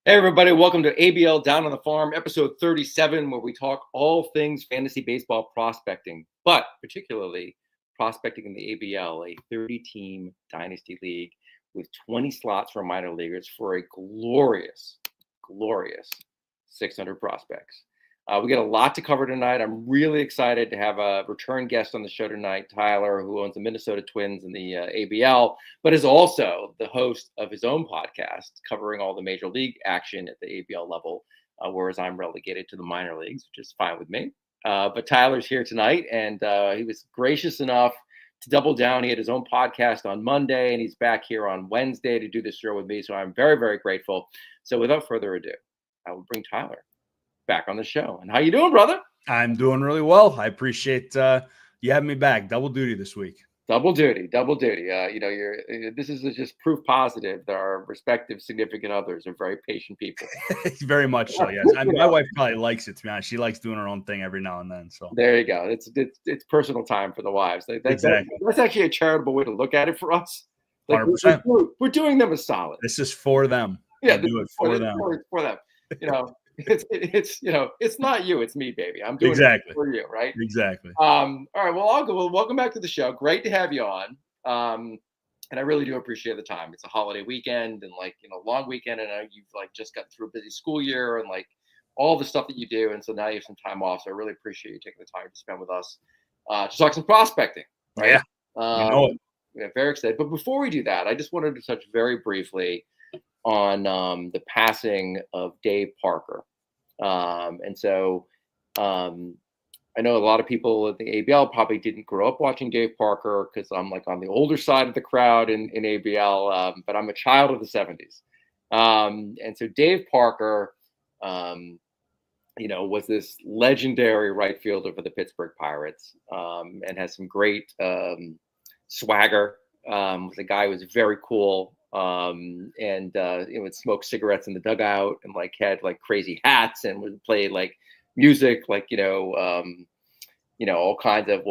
Hey, everybody. Welcome to ABL Down on the Farm, episode 37, where we talk all things fantasy baseball prospecting, but particularly prospecting in the ABL, a 30-team dynasty league with 20 slots for minor leaguers for a glorious 600 prospects. We got a lot to cover tonight. I'm really excited to have a return guest on the show tonight, Tyler, who owns the Minnesota Twins in the ABL, but is also the host of his own podcast covering all the major league action at the ABL level, whereas I'm relegated to the minor leagues, which is fine with me. But Tyler's here tonight, and he was gracious enough to double down. He had his own podcast on Monday, and he's back here on Wednesday to do this show with me. So I'm very, very grateful. So without further ado, I will bring Tyler back on the show. And how you doing, brother? I'm doing really well. I appreciate you having me back. Double duty this week. Double duty. This is just proof positive that our respective significant others are very patient people. Very much so, yes. My wife probably likes it, to be honest. She likes doing her own thing every now and then. So there you go. It's personal time for the wives. Exactly. That's actually a charitable way to look at it for us. 100%. We're doing them a solid. This is for them. Yeah, do it for them. For them. It's not you, it's me, baby. I'm doing it for you, right? Exactly. All right. Well, I'll go. Well, welcome back to the show. Great to have you on. And I really do appreciate the time. It's a holiday weekend and long weekend, and you've just gotten through a busy school year and all the stuff that you do, and so now you have some time off. So I really appreciate you taking the time to spend with us to talk some prospecting. Right? Yeah. Yeah, very excited. But before we do that, I just wanted to touch very briefly on the passing of Dave Parker. And so I know a lot of people at the ABL probably didn't grow up watching Dave Parker because I'm on the older side of the crowd in ABL, but I'm a child of the 70s. And so Dave Parker, was this legendary right fielder for the Pittsburgh Pirates, and has some great swagger. Was a guy who was very cool. Would smoke cigarettes in the dugout and had crazy hats and would play music, all kinds of,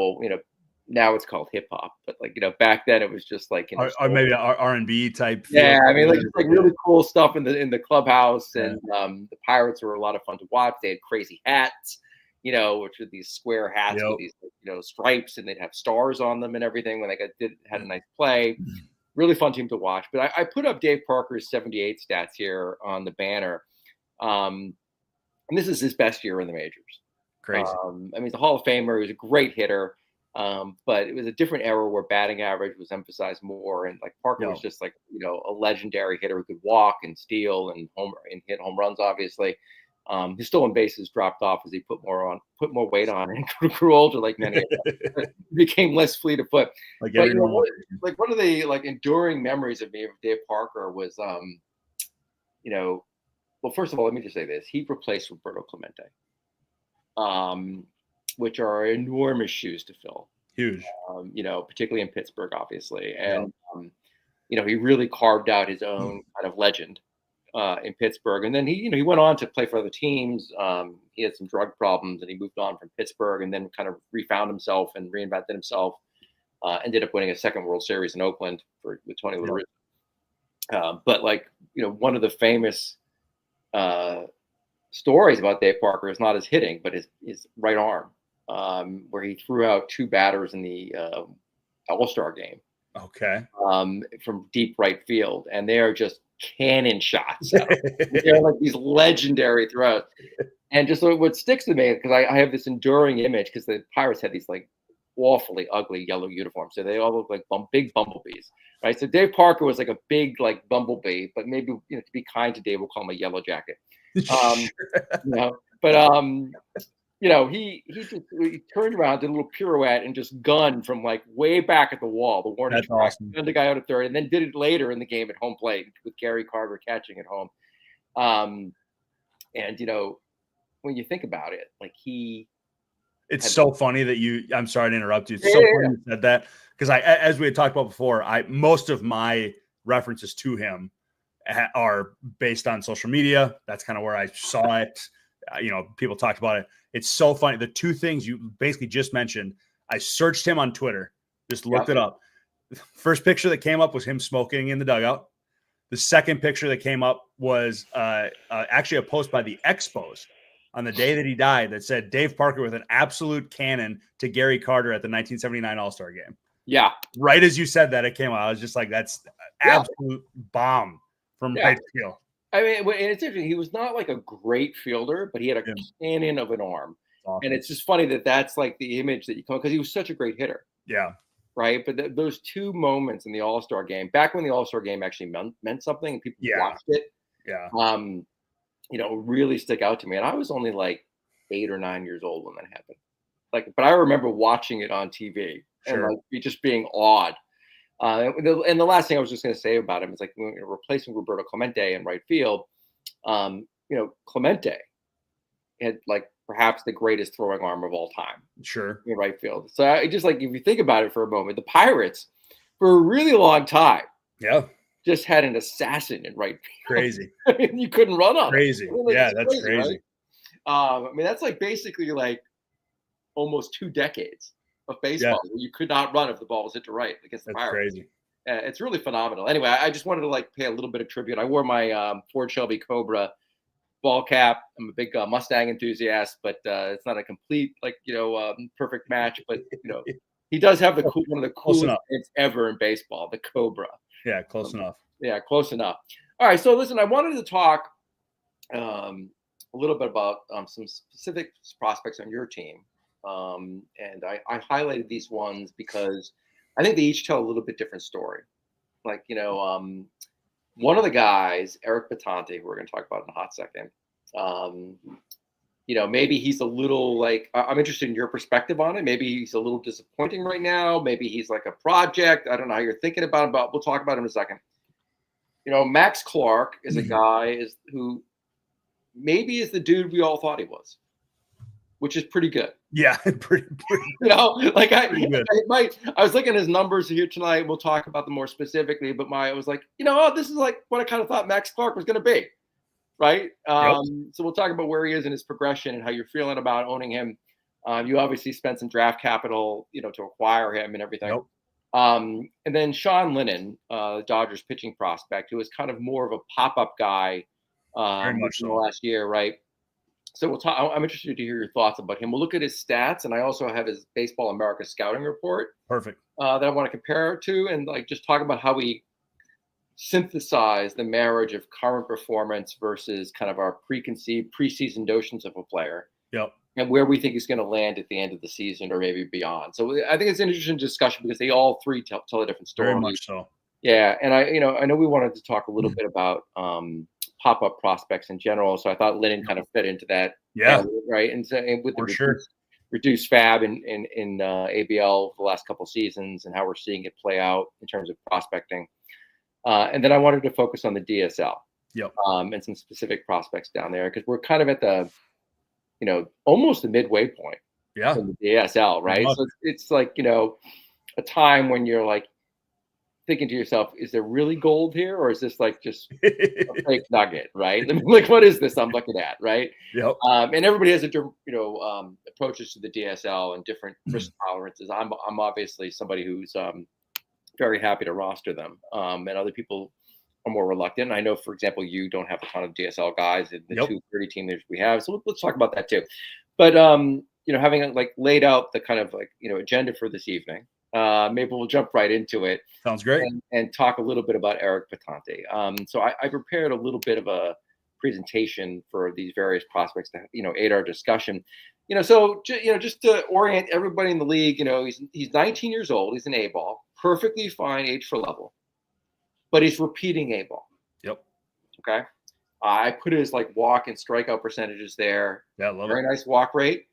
now it's called hip hop, but back then it was just or maybe R&B type. Yeah. I mean, really cool stuff in the clubhouse. Yeah. And the Pirates were a lot of fun to watch. They had crazy hats, which were these square hats with these, stripes, and they'd have stars on them and everything when they had a nice play. Really fun team to watch. But I put up Dave Parker's 78 stats here on the banner. And this is his best year in the majors. Crazy. He's a Hall of Famer. He was a great hitter. But it was a different era where batting average was emphasized more. And Parker was just a legendary hitter who could walk and steal and hit home runs, obviously. His stolen bases dropped off as he put more weight on and grew older, like many of them. Became less fleet of foot. One of the enduring memories of me of Dave Parker was, well, first of all, let me just say this: he replaced Roberto Clemente, which are enormous shoes to fill. Huge. Particularly in Pittsburgh, obviously, and he really carved out his own kind of legend in Pittsburgh. And then he went on to play for other teams. He had some drug problems and he moved on from Pittsburgh and then kind of refound himself and reinvented himself. Ended up winning a second World Series in Oakland with Tony La Russa. But one of the famous stories about Dave Parker is not his hitting, but his right arm, where he threw out two batters in the All-Star game. Okay. From deep right field, and they are just cannon shots. They're these legendary throws. And just what sticks to me, because I have this enduring image, because the Pirates had these awfully ugly yellow uniforms, so they all look like big bumblebees, right? So Dave Parker was a big bumblebee, but maybe to be kind to Dave, we'll call him a yellow jacket. He turned around, did a little pirouette, and just gunned from way back at the wall, the warning track. Awesome. Gunned the guy out at third, and then did it later in the game at home plate with Gary Carter catching at home. When you think about it, it's so funny that I'm sorry to interrupt you. It's so funny you said that, because as we had talked about before, most of my references to him are based on social media. That's kind of where I saw it. People talked about it. It's so funny. The two things you basically just mentioned, I searched him on Twitter, just looked it up. The first picture that came up was him smoking in the dugout. The second picture that came up was actually a post by the Expos on the day that he died that said Dave Parker with an absolute cannon to Gary Carter at the 1979 All-Star game. Yeah. Right as you said that, it came out. I was just like, that's absolute bomb from right field. I mean, and it's interesting. He was not like a great fielder, but he had a cannon of an arm. Awesome. And it's just funny that that's like the image that you come, because he was such a great hitter. Yeah. Right. But those two moments in the All-Star game, back when the All-Star game actually meant something and people watched it. Yeah. You know, really stick out to me. And I was only like 8 or 9 years old when that happened. Like, but I remember watching it on TV and like just being awed. And the last thing I was just going to say about him is like, when you're replacing Roberto Clemente in right field, you know, Clemente had like perhaps the greatest throwing arm of all time. Sure. In right field. So I just like, if you think about it for a moment, the Pirates for a really long time. Yeah. Just had an assassin in right field. Crazy. I mean, you couldn't run on crazy. It. I mean, like, yeah, that's crazy. Right? I mean, that's like basically like almost 2 decades of baseball where you could not run if the ball was hit to right against the Pirates. Crazy. It's really phenomenal. Anyway, I just wanted to like pay a little bit of tribute. I wore my Ford Shelby Cobra ball cap. I'm a big Mustang enthusiast, but it's not a complete like, you know, perfect match. But you know, he does have one of the coolest things ever in baseball, the Cobra. Yeah, close enough. Yeah, close enough. All right, so listen, I wanted to talk a little bit about some specific prospects on your team, and I highlighted these ones because I think they each tell a little bit different story. Like, you know, one of the guys, Eric Bitonti, who we're going to talk about in a hot second. You know, maybe he's a little like, I'm interested in your perspective on it. Maybe he's a little disappointing right now. Maybe he's like a project. I don't know how you're thinking about him, but we'll talk about him in a second. You know, Max Clark is a guy who maybe is the dude we all thought he was, which is pretty good. Yeah, pretty. You know, like I was looking at his numbers here tonight. We'll talk about them more specifically, but I was like, you know, this is like what I kind of thought Max Clark was going to be. Right. So we'll talk about where he is in his progression and how you're feeling about owning him. You obviously spent some draft capital, you know, to acquire him and everything. And then Sean Linan, Dodgers pitching prospect, who is kind of more of a pop-up guy Very much in so. the last year. Right. So we'll talk. I'm interested to hear your thoughts about him. We'll look at his stats, and I also have his Baseball America scouting report. Perfect. That I want to compare it to, and like just talk about how we synthesize the marriage of current performance versus kind of our preconceived preseason notions of a player. Yep. And where we think he's going to land at the end of the season or maybe beyond. So I think it's an interesting discussion because they all three tell a different story. Very much so. Yeah. And I know we wanted to talk a little bit about pop-up prospects in general. So I thought Linan kind of fit into that. Yeah. Right. And so with the reduced fab in ABL the last couple seasons and how we're seeing it play out in terms of prospecting. And then I wanted to focus on the DSL. Yep. And some specific prospects down there because we're kind of at the, you know, almost the midway point. Yeah. In the DSL, right? So it's like, you know, a time when you're like thinking to yourself, is there really gold here, or is this like just a fake nugget, right? I mean, like, what is this I'm looking at, right? Yep. And everybody has a different, you know, approaches to the DSL and different risk tolerances. I'm obviously somebody who's very happy to roster them, and other people are more reluctant. I know, for example, you don't have a ton of DSL guys in the 230 team that we have, so let's talk about that too. But you know, having like laid out the kind of like, you know, agenda for this evening, maybe we'll jump right into it. Sounds great. And talk a little bit about Eric Bitonti. So I prepared a little bit of a presentation for these various prospects to, you know, aid our discussion. You know, so you know, just to orient everybody in the league, you know, he's 19 years old. He's an A-ball, perfectly fine age for level, but he's repeating A-ball. Yep. Okay. I put his like walk and strikeout percentages there. Yeah, love Very it. nice walk rate.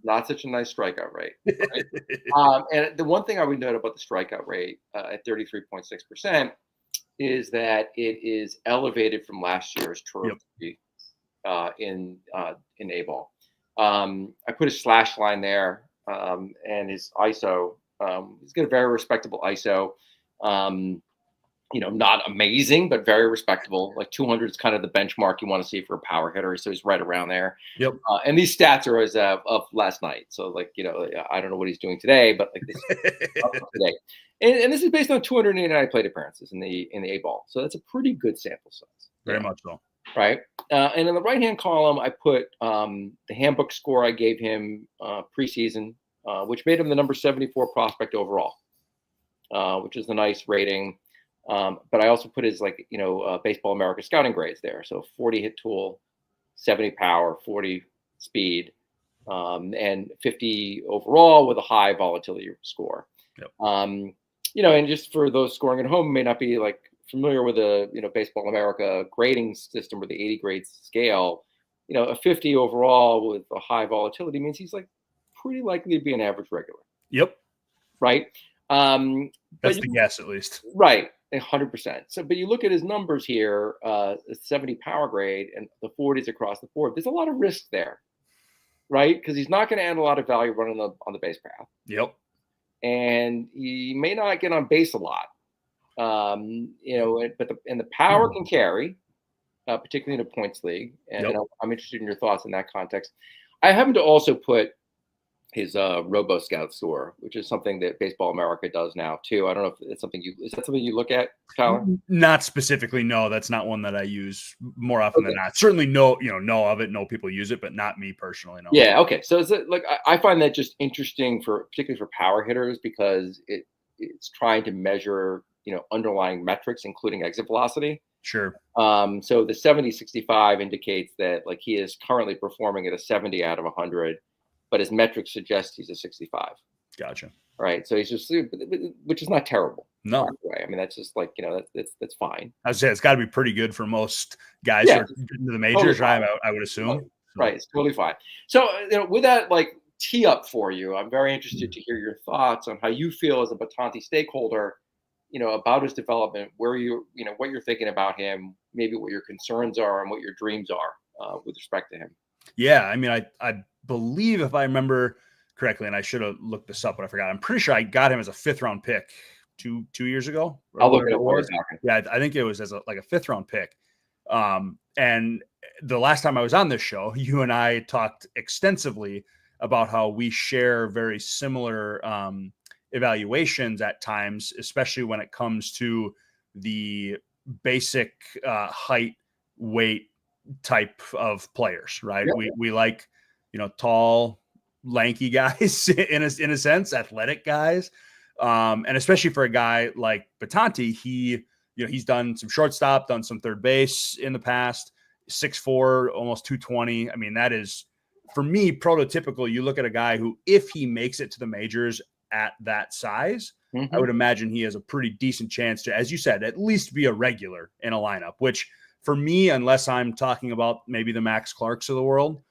Not such a nice strikeout rate. Right? And the one thing I would note about the strikeout rate at 33.6% is that it is elevated from last year's trophy in A-ball. I put a slash line there, and his ISO. He's got a very respectable ISO. not amazing, but very respectable. Like 200 is kind of the benchmark you want to see for a power hitter. So he's right around there. Yep. And these stats are as of last night. So like, I don't know what he's doing today, but like this is up today. And this is based on 289 plate appearances in the A-ball. So that's a pretty good sample size. Very much so. Right. And in the right-hand column, I put the handbook score I gave him preseason, which made him the number 74 prospect overall, which is a nice rating. But I also put his Baseball America scouting grades there. So 40 hit tool, 70 power, 40 speed, and 50 overall with a high volatility score. Yep. And just for those scoring at home may not be like familiar with a Baseball America grading system or the 80 grades scale, a 50 overall with a high volatility means he's like pretty likely to be an average regular. Yep. Right. That's the guess at least. Right. 100%. So, but you look at his numbers here, 70 power grade and the 40s across the board. There's a lot of risk there, right? Because he's not going to add a lot of value running on the base path. Yep. And he may not get on base a lot, but the power can carry, particularly in a points league. And I'm interested in your thoughts in that context. I happen to also put his Robo Scout score, which is something that Baseball America does now too. I don't know if it's something is that something you look at, Tyler? Not specifically. No, that's not one that I use more often than not. Certainly know of it, know people use it, but not me personally. No. Yeah. Okay. So is it I find that just interesting particularly for power hitters because it's trying to measure, underlying metrics, including exit velocity. Sure. So the 70-65 indicates that like he is currently performing at a 70 out of 100. But his metrics suggest he's a 65. Gotcha. Right. So he's just, which is not terrible. No. Way. I mean, that's just like, that's fine. I would say it's got to be pretty good for most guys who are getting to the majors, right? I would assume. Right. It's totally fine. So, with that, tee up for you, I'm very interested to hear your thoughts on how you feel as a Bitonti stakeholder, about his development, where what you're thinking about him, maybe what your concerns are and what your dreams are with respect to him. Yeah. I mean, I believe if I remember correctly, and I should have looked this up, but I forgot. I'm pretty sure I got him as a 5th round pick two years ago. I'll look at it. Yeah, I think it was as a 5th round pick. And the last time I was on this show, you and I talked extensively about how we share very similar evaluations at times, especially when it comes to the basic height, weight type of players, right? Yep. We like, tall, lanky guys in a sense, athletic guys. And especially for a guy like Bitonti, he's done some shortstop, done some third base in the past, 6'4", almost 220. I mean, that is, for me, prototypical. You look at a guy who, if he makes it to the majors at that size, I would imagine he has a pretty decent chance to, as you said, at least be a regular in a lineup, which for me, unless I'm talking about maybe the Max Clarks of the world,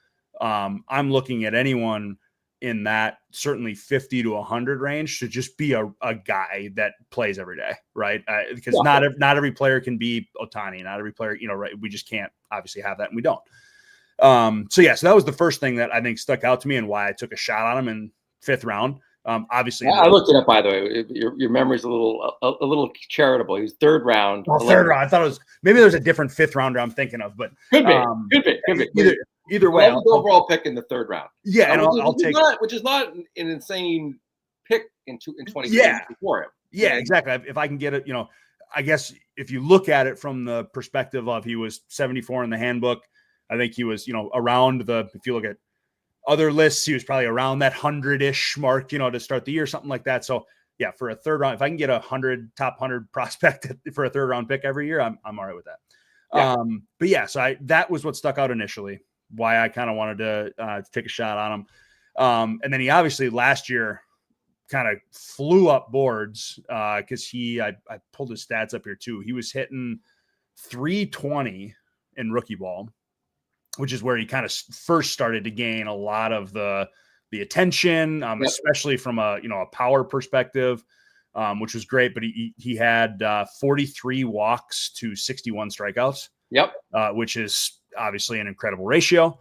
I'm looking at anyone in that certainly 50 to 100 range to just be a guy that plays every day, right? Because not every player can be Ohtani. Not every player, right? We just can't obviously have that, and we don't. So that was the first thing that I think stuck out to me and why I took a shot on him in 5th round. Obviously, I looked it up, by the way. Your memory's a little charitable. He was 3rd round. Oh, 3rd round. I thought it was maybe there's a different 5th rounder I'm thinking of, but could be. Either way, overall pick in the 3rd round. Yeah, and I'll take which is not an insane pick in 20 before him. Yeah, exactly. If I can get it, I guess if you look at it from the perspective of he was 74 in the handbook, I think he was, around if you look at other lists, he was probably around that 100-ish mark, to start the year, something like that. So yeah, for a 3rd round, if I can get top 100 prospect for a 3rd round pick every year, I'm all right with that. Yeah. But yeah, so that was what stuck out initially, why I kind of wanted to take a shot on him. And then he obviously last year kind of flew up boards because I pulled his stats up here too. He was hitting 320 in rookie ball, which is where he kind of first started to gain a lot of the attention, especially from a power perspective, which was great. But he had 43 walks to 61 strikeouts. Yep. Which is obviously an incredible ratio.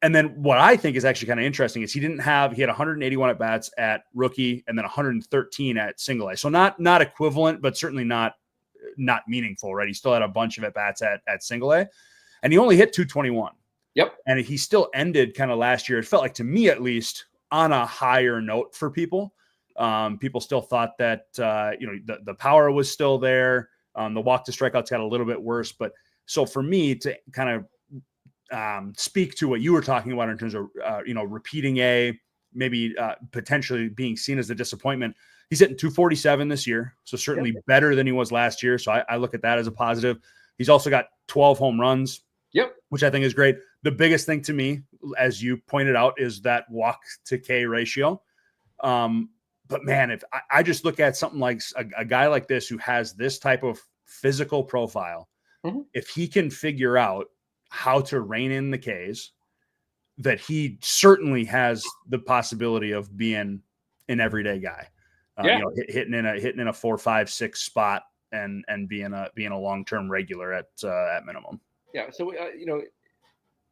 And then what I think is actually kind of interesting is he had 181 at bats at rookie and then 113 at single A. So not equivalent, but certainly not meaningful, right? He still had a bunch of at bats at single A, and he only hit 221. Yep. And he still ended kind of last year, it felt like, to me at least, on a higher note for people. People still thought that, the power was still there. The walk to strikeouts got a little bit worse. But so for me to kind of speak to what you were talking about in terms of, repeating maybe potentially being seen as a disappointment, he's hitting 247 this year. So certainly better than he was last year. So I look at that as a positive. He's also got 12 home runs. Yep. Which I think is great. The biggest thing to me, as you pointed out, is that walk to K ratio. But man, if I just look at something like a guy like this who has this type of physical profile, if he can figure out how to rein in the Ks, that he certainly has the possibility of being an everyday guy. Hitting in a 4, 5, 6 spot and being a long-term regular at minimum. Yeah. So,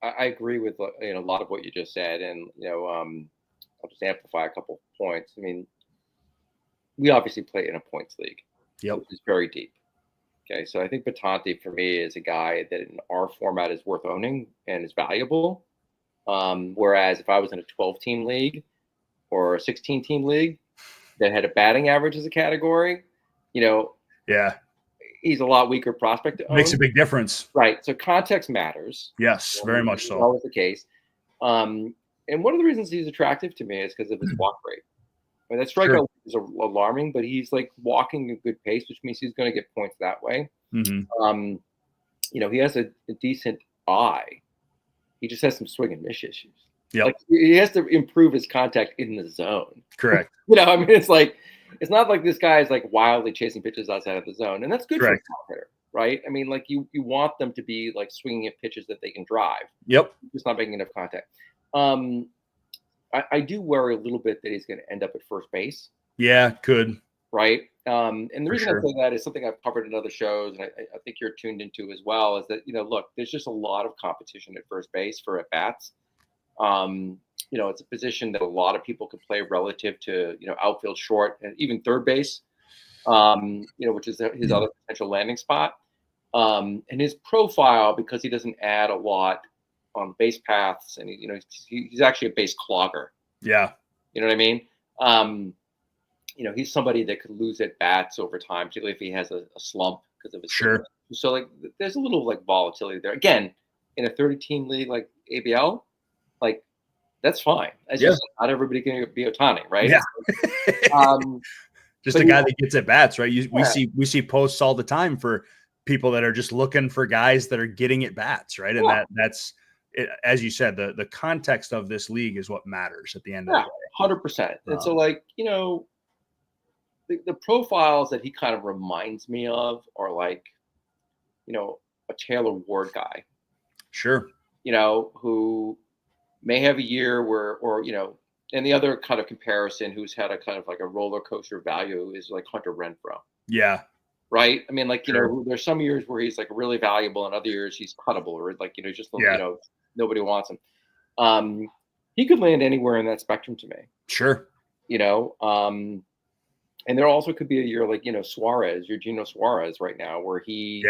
I agree with, a lot of what you just said. And, I'll just amplify a couple points. I mean, we obviously play in a points league, which is very deep. Okay. So I think Bitonti for me is a guy that in our format is worth owning and is valuable. Whereas if I was in a 12-team league or a 16-team league that had a batting average as a category, he's a lot weaker prospect to own. Makes a big difference. Right. So context matters. Yes, very much so. Always the case. And one of the reasons he's attractive to me is because of his walk rate. I mean, that strikeout is alarming, but he's like walking a good pace, which means he's going to get points that way. Mm-hmm. He has a decent eye. He just has some swing and miss issues. Yeah. Like he has to improve his contact in the zone. Correct. It's not like this guy is like wildly chasing pitches outside of the zone, and that's good for a hitter, right? I mean, like you want them to be like swinging at pitches that they can drive. Yep. Just not making enough contact. I do worry a little bit that he's going to end up at first base. Yeah, could. Right. And the reason I say that is something I've covered in other shows, and I think you're tuned into as well, is that, look, there's just a lot of competition at first base for at bats. It's a position that a lot of people can play relative to, outfield, short, and even third base, which is his other potential landing spot. And his profile, because he doesn't add a lot on base paths, and he's actually a base clogger. Yeah. You know what I mean? He's somebody that could lose at bats over time, particularly if he has a slump because of his sure. So like there's a little like volatility there. Again, in a 30-team league like ABL, like that's fine. That's just not everybody can be Ohtani, right? Yeah. Just a guy that gets at bats, right? We see posts all the time for people that are just looking for guys that are getting at bats, right? And that's it, as you said, the context of this league is what matters at the end of the day. 100%. And so like, the profiles that he kind of reminds me of are like, a Taylor Ward guy. Sure. Who may have a year where, and the other kind of comparison who's had a kind of like a roller coaster value is like Hunter Renfroe. Yeah. Right. I mean, like, there's some years where he's like really valuable and other years he's cuttable or like, nobody wants him. He could land anywhere in that spectrum to me. Sure. And there also could be a year like, Eugenio Suarez right now where he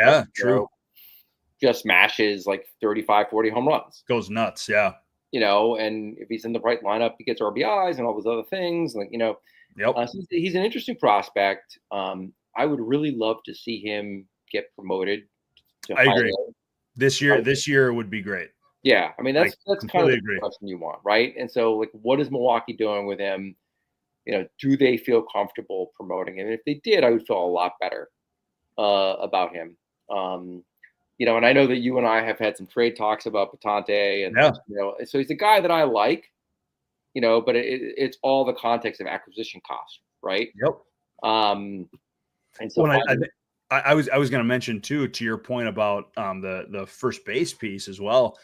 just smashes like 35, 40 home runs. Goes nuts. Yeah. And if he's in the right lineup, he gets RBIs and all those other things. Like, so he's an interesting prospect. I would really love to see him get promoted. I agree. This year would be great. Yeah. I mean, that's kind of the question you want. Right. And so like, what is Milwaukee doing with him? Do they feel comfortable promoting him? And if they did, I would feel a lot better about him. And I know that you and I have had some trade talks about Bitonti, and so he's a guy that I like, but it's all the context of acquisition cost, right? Yep. And so I was going to mention too, to your point about the first base piece as well.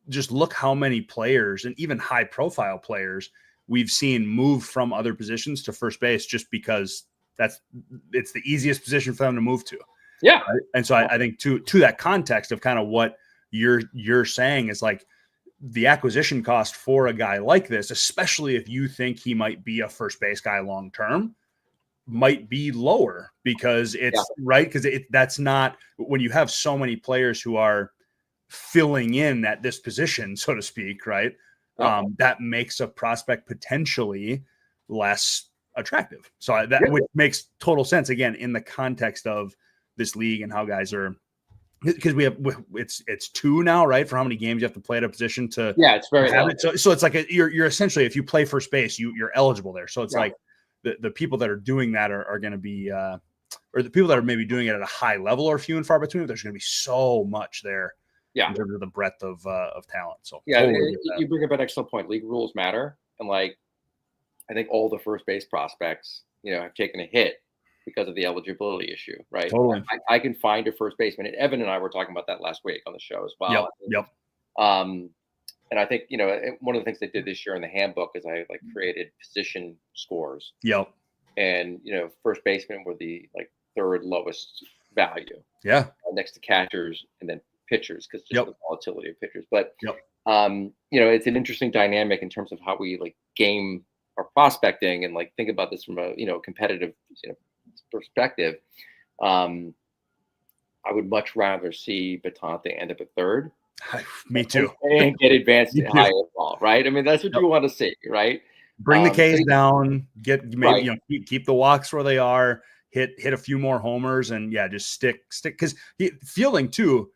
Just look how many players and even high profile players we've seen move from other positions to first base just because it's the easiest position for them to move to. Yeah. Right? And so I think to that context of kind of what you're saying is like, the acquisition cost for a guy like this, especially if you think he might be a first base guy long term, might be lower because it's right. Because that's not when you have so many players who are filling in at this position, so to speak, right? That makes a prospect potentially less attractive. So which makes total sense again in the context of this league and how guys are, because it's 2 now, right? For how many games you have to play at a position to it's very have it. So it's like you're essentially, if you play first base, you're eligible there. So it's like the people that are doing that are going to be or the people that are maybe doing it at a high level are few and far between. There's going to be so much there. In terms of the breadth of talent. So totally you bring up an excellent point. League rules matter, and like I think all the first base prospects, have taken a hit because of the eligibility issue, right? Totally. I can find a first baseman, and Evan and I were talking about that last week on the show as well. Yep. And I think one of the things they did this year in the handbook is I created position scores. Yep. And first basemen were the third lowest value. Yeah. Next to catchers, and then pitchers, because just the volatility of pitchers. But it's an interesting dynamic in terms of how we game our prospecting and think about this from a competitive perspective. I would much rather see Bitonti end up at third. Me too. And get advanced to high ball, right? I mean, that's what you want to see, right? Bring the Ks down, keep the walks where they are, hit a few more homers, and just stick because fielding too.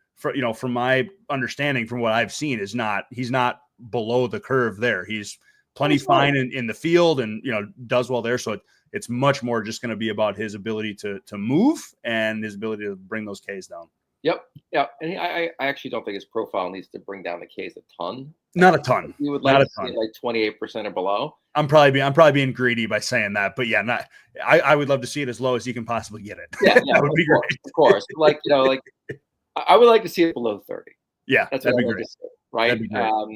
From my understanding, from what I've seen, he's not below the curve there. He's plenty fine in the field and, does well there. So it's much more just going to be about his ability to move and his ability to bring those Ks down. Yep. Yeah. And I actually don't think his profile needs to bring down the Ks a ton. Not a ton. You would like to see it 28% or below. I'm probably being greedy by saying that, but I would love to see it as low as you can possibly get it. Yeah. That would be great. Of course. I would like to see it below 30. Yeah, that'd be great. Right. That'd be great. All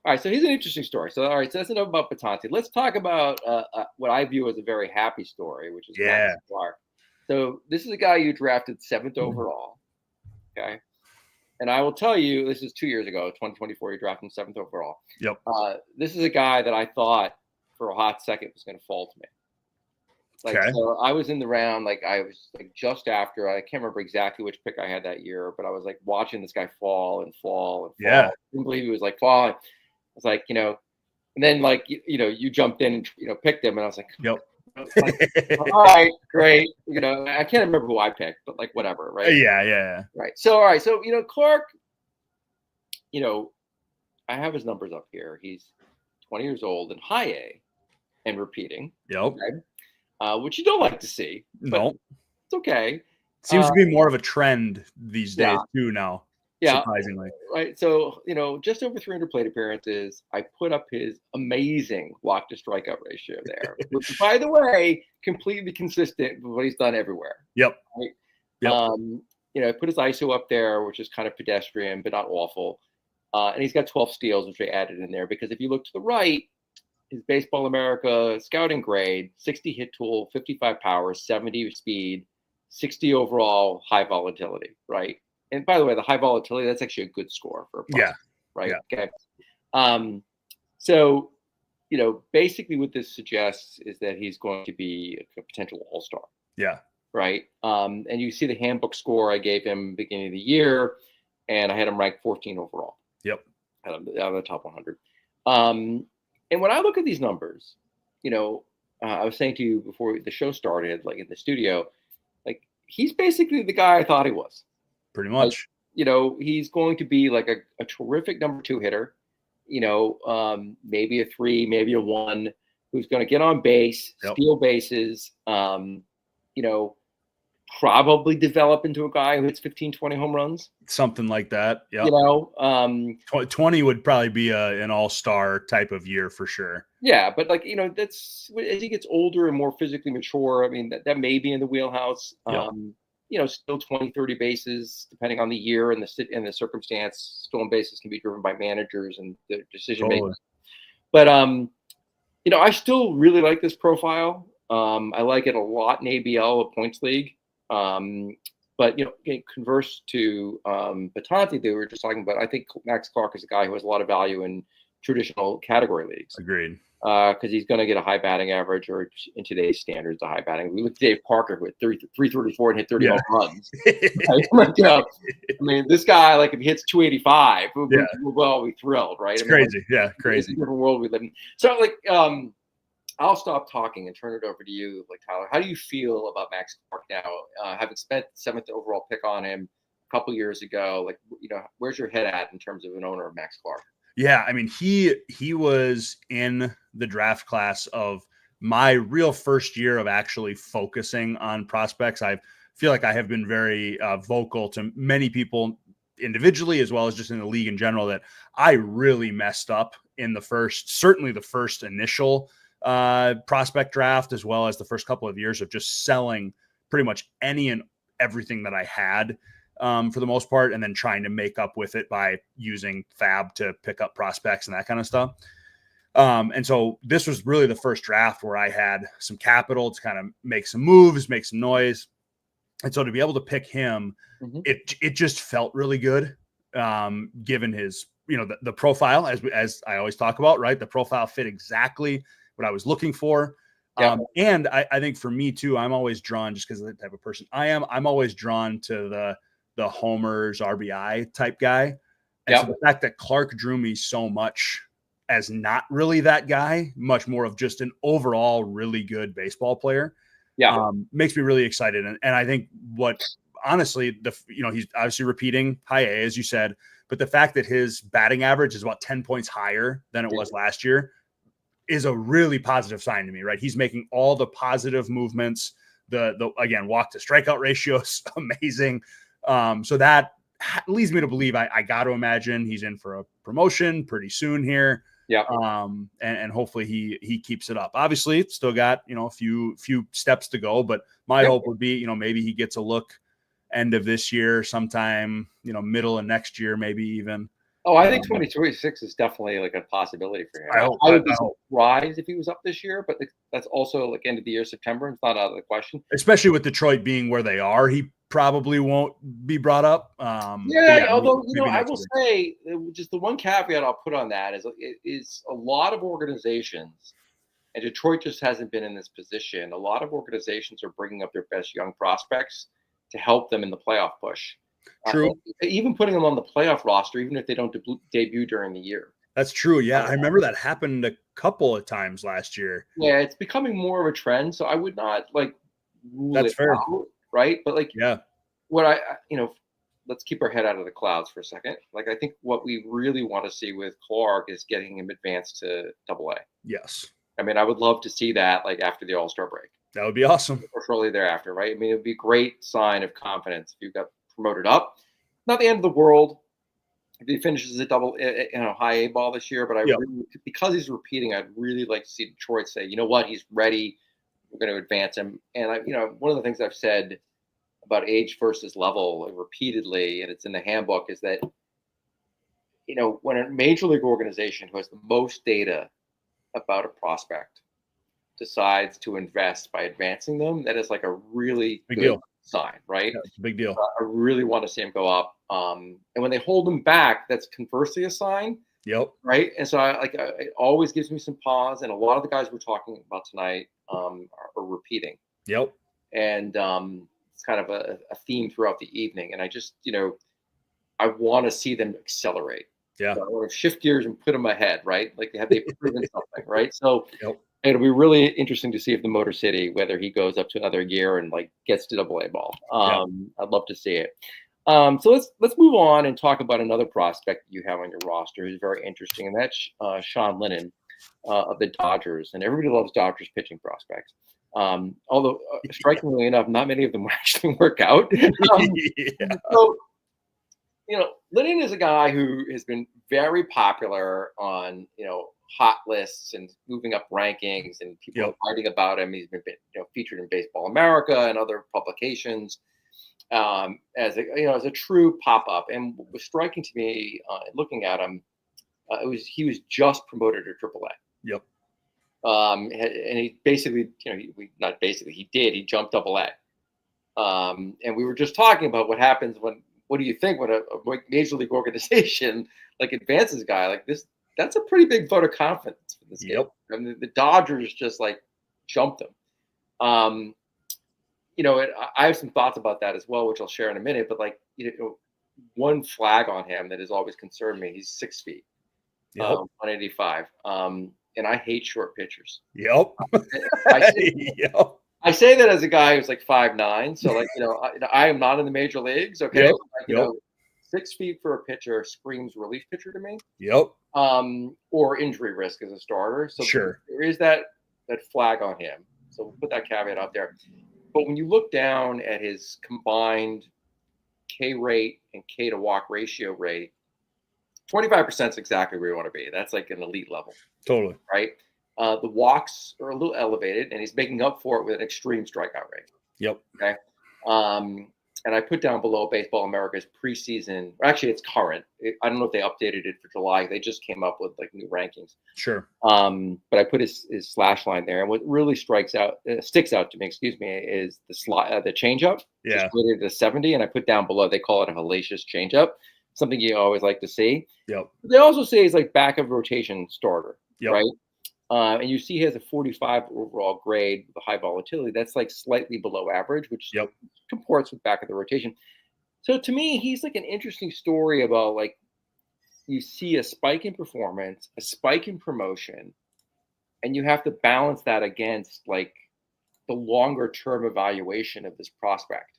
right. So here's an interesting story. So that's enough about Bitonti. Let's talk about what I view as a very happy story, which is Clark. So this is a guy you drafted 7th overall. Okay. And I will tell you, this is 2 years ago, 2024, you drafted him 7th overall. Yep. This is a guy that I thought for a hot second was going to fall to me. So I was in the round, I was just after, I can't remember exactly which pick I had that year, but I was watching this guy fall and fall and fall. Yeah. I couldn't believe he was falling. I was and then you jumped in and picked him, and I was yep. All right, great. I can't remember who I picked, but whatever, right? Yeah. Right. So all right, so Clark, I have his numbers up here. He's 20 years old and high A and repeating. Yep. Okay? Which you don't like to see. No. It's okay. Seems to be more of a trend these days too now. Yeah. Surprisingly. Right. So, just over 300 plate appearances. I put up his amazing walk to strikeout ratio there, which, by the way, completely consistent with what he's done everywhere. Yep. Right? Yep. I put his ISO up there, which is kind of pedestrian, but not awful. And he's got 12 steals, which I added in there because if you look to the right, his Baseball America scouting grade, 60 hit tool, 55 power, 70 speed, 60 overall high volatility, right? And by the way, the high volatility, that's actually a good score for a prospect, right? Yeah. Okay. So, basically what this suggests is that he's going to be a potential all-star. Yeah. Right. And you see the handbook score I gave him beginning of the year, and I had him ranked 14 overall. Yep. Out of the top 100. And when I look at these numbers, I was saying to you before the show started, in the studio, he's basically the guy I thought he was. Pretty much. He's going to be a terrific number 2 hitter, maybe a 3, maybe a 1, who's going to get on base, steal bases, probably develop into a guy who hits 15, 20 home runs. Something like that. Yeah. 20 would probably be an all-star type of year for sure. Yeah. But that's as he gets older and more physically mature. I mean, that may be in the wheelhouse. Yep. Still 20, 30 bases, depending on the year and the circumstance. Stolen bases can be driven by managers and the decision makers. But, I still really like this profile. I like it a lot in ABL, a points league. But converse to Bitonti, they were just talking about. I think Max Clark is a guy who has a lot of value in traditional category leagues. Agreed. Because he's going to get a high batting average, or in today's standards, a high batting. We look at Dave Parker, who hit 334 and hit 30 home runs. Right? I mean, this guy, like, if he hits 285, we'll be thrilled, right? It's crazy. Crazy. It's a different world we live in. So, like, I'll stop talking and turn it over to you, like, Tyler. How do you feel about Max Clark now, having spent the 7th overall pick on him a couple years ago? Like, where's your head at in terms of an owner of Max Clark? Yeah, I mean, he was in the draft class of my real first year of actually focusing on prospects. I feel like I have been very vocal to many people individually, as well as just in the league in general, that I really messed up in certainly the first initial prospect draft, as well as the first couple of years of just selling pretty much any and everything that I had. For the most part, and then trying to make up with it by using Fab to pick up prospects and that kind of stuff. And so this was really the first draft where I had some capital to kind of make some moves, make some noise. And so to be able to pick him, it just felt really good, given his, the profile, as I always talk about, right? The profile fit exactly what I was looking for. Yeah. And I think for me too, I'm always drawn, just because of the type of person I am, I'm always drawn to the homers, RBI type guy. And so the fact that Clark drew me so much as not really that guy, much more of just an overall really good baseball player, makes me really excited. And I think honestly, he's obviously repeating high A, as you said, but the fact that his batting average is about 10 points higher than it was last year is a really positive sign to me, right? He's making all the positive movements. The again, walk to strikeout ratio is amazing. So that leads me to believe I got to imagine he's in for a promotion pretty soon here. Yeah. And hopefully he keeps it up. Obviously, it's still got, a few steps to go, but my hope would be, maybe he gets a look end of this year, sometime, middle of next year, maybe even. Oh, I think 2026 is definitely like a possibility for him. I would be surprised if he was up this year, but that's also like end of the year, September. It's not out of the question. Especially with Detroit being where they are, he probably won't be brought up. Although, I will say, just the one caveat I'll put on that is a lot of organizations, and Detroit just hasn't been in this position. A lot of organizations are bringing up their best young prospects to help them in the playoff push. True. Even putting them on the playoff roster, even if they don't debut during the year. That's true. Yeah, I remember that happened a couple of times last year. Yeah, it's becoming more of a trend. So I would not rule That's it fair. out, right? But what let's keep our head out of the clouds for a second. I think what we really want to see with Clark is getting him advanced to AA. Yes. I mean, I would love to see that after the All-Star break. That would be awesome. Or shortly thereafter, right? I mean, it would be a great sign of confidence if you got promoted up. Not the end of the world if he finishes a high A ball this year, but really, because he's repeating, I'd really like to see Detroit say, you know what, he's ready. We're going to advance him. And one of the things I've said about age versus level repeatedly, and it's in the handbook, is that when a major league organization who has the most data about a prospect decides to invest by advancing them, that is a really big good deal. Sign, right? Yeah, it's a big deal. I really want to see him go up. And when they hold him back, that's conversely a sign. Yep. Right. And so it always gives me some pause. And a lot of the guys we're talking about tonight are repeating. Yep. And it's kind of a theme throughout the evening. And I just, I want to see them accelerate. Yeah. So I want to shift gears and put them ahead, right? Have they proven something, right? So it'll be really interesting to see if the Motor City, whether he goes up to another gear and gets to AA ball. I'd love to see it. So let's move on and talk about another prospect you have on your roster who's very interesting, and that's Sean Linan of the Dodgers. And everybody loves Dodgers pitching prospects. Although strikingly enough, not many of them actually work out. So, Linan is a guy who has been very popular on, hot lists and moving up rankings, and people are writing about him. He's been, featured in Baseball America and other publications as a true pop-up. And what was striking to me looking at him, he was just promoted to AAA. Yep. And he basically, he jumped AA. And we were just talking about what do you think when a major league organization like advances a guy like this? That's a pretty big vote of confidence for this game. Yep. I mean, the Dodgers just like jumped him. I have some thoughts about that as well, which I'll share in a minute. But like, one flag on him that has always concerned me. He's 6 feet, Yep. 185, and I hate short pitchers. Yep. Yep. I say that as a guy who's like 5'9", so like I am not in the major leagues. Okay, yep. Like, 6 feet for a pitcher screams relief pitcher to me. Yep. Or injury risk as a starter. So sure, there is that flag on him. So we'll put that caveat out there. But when you look down at his combined K rate and K to walk ratio rate, 25% is exactly where you want to be. That's like an elite level. Totally. Right. The walks are a little elevated, and he's making up for it with an extreme strikeout rate. Yep. Okay. And I put down below Baseball America's preseason, or actually it's current. I don't know if they updated it for July. They just came up with like new rankings. Sure. But I put his slash line there, and what really sticks out to me, is the changeup. Yeah. Just rated at 70, and I put down below. They call it a hellacious changeup, something you always like to see. Yep. They also say he's like back of rotation starter, yep. right? And you see he has a 45 overall grade with a high volatility. That's like slightly below average, which yep. comports with back of the rotation. So to me, he's like an interesting story about like you see a spike in performance, a spike in promotion, and you have to balance that against like the longer term evaluation of this prospect.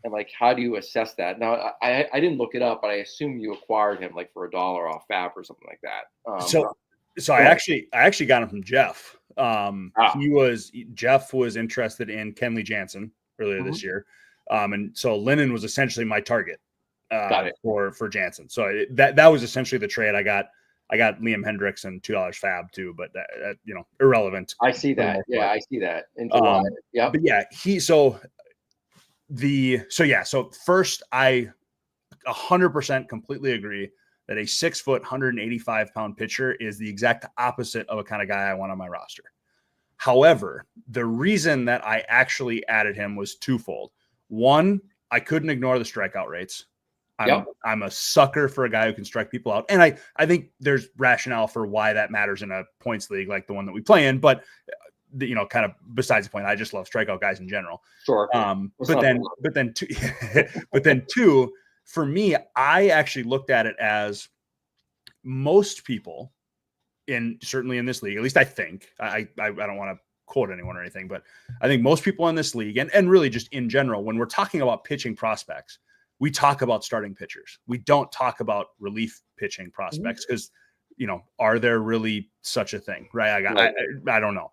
And like, how do you assess that? Now, I didn't look it up, but I assume you acquired him like for $1 off FAB or something like that. So I actually got him from Jeff. Jeff was interested in Kenley Jansen earlier this year. And so Linan was essentially my target for Jansen. So that was essentially the trade. I got Liam Hendricks and $2 FAB too, but that irrelevant. I see that. Yeah, I see that. Yeah. But yeah, so first I 100% completely agree that a 6 foot, 185 pound pitcher is the exact opposite of a kind of guy I want on my roster. However, the reason that I actually added him was twofold. One, I couldn't ignore the strikeout rates. I'm a sucker for a guy who can strike people out. And I think there's rationale for why that matters in a points league like the one that we play in, but kind of besides the point, I just love strikeout guys in general. Sure. But then two, for me, I actually looked at it as most people certainly in this league, at least I think, I don't want to quote anyone or anything, but I think most people in this league and really just in general, when we're talking about pitching prospects, we talk about starting pitchers. We don't talk about relief pitching prospects because, are there really such a thing? Right. I don't know.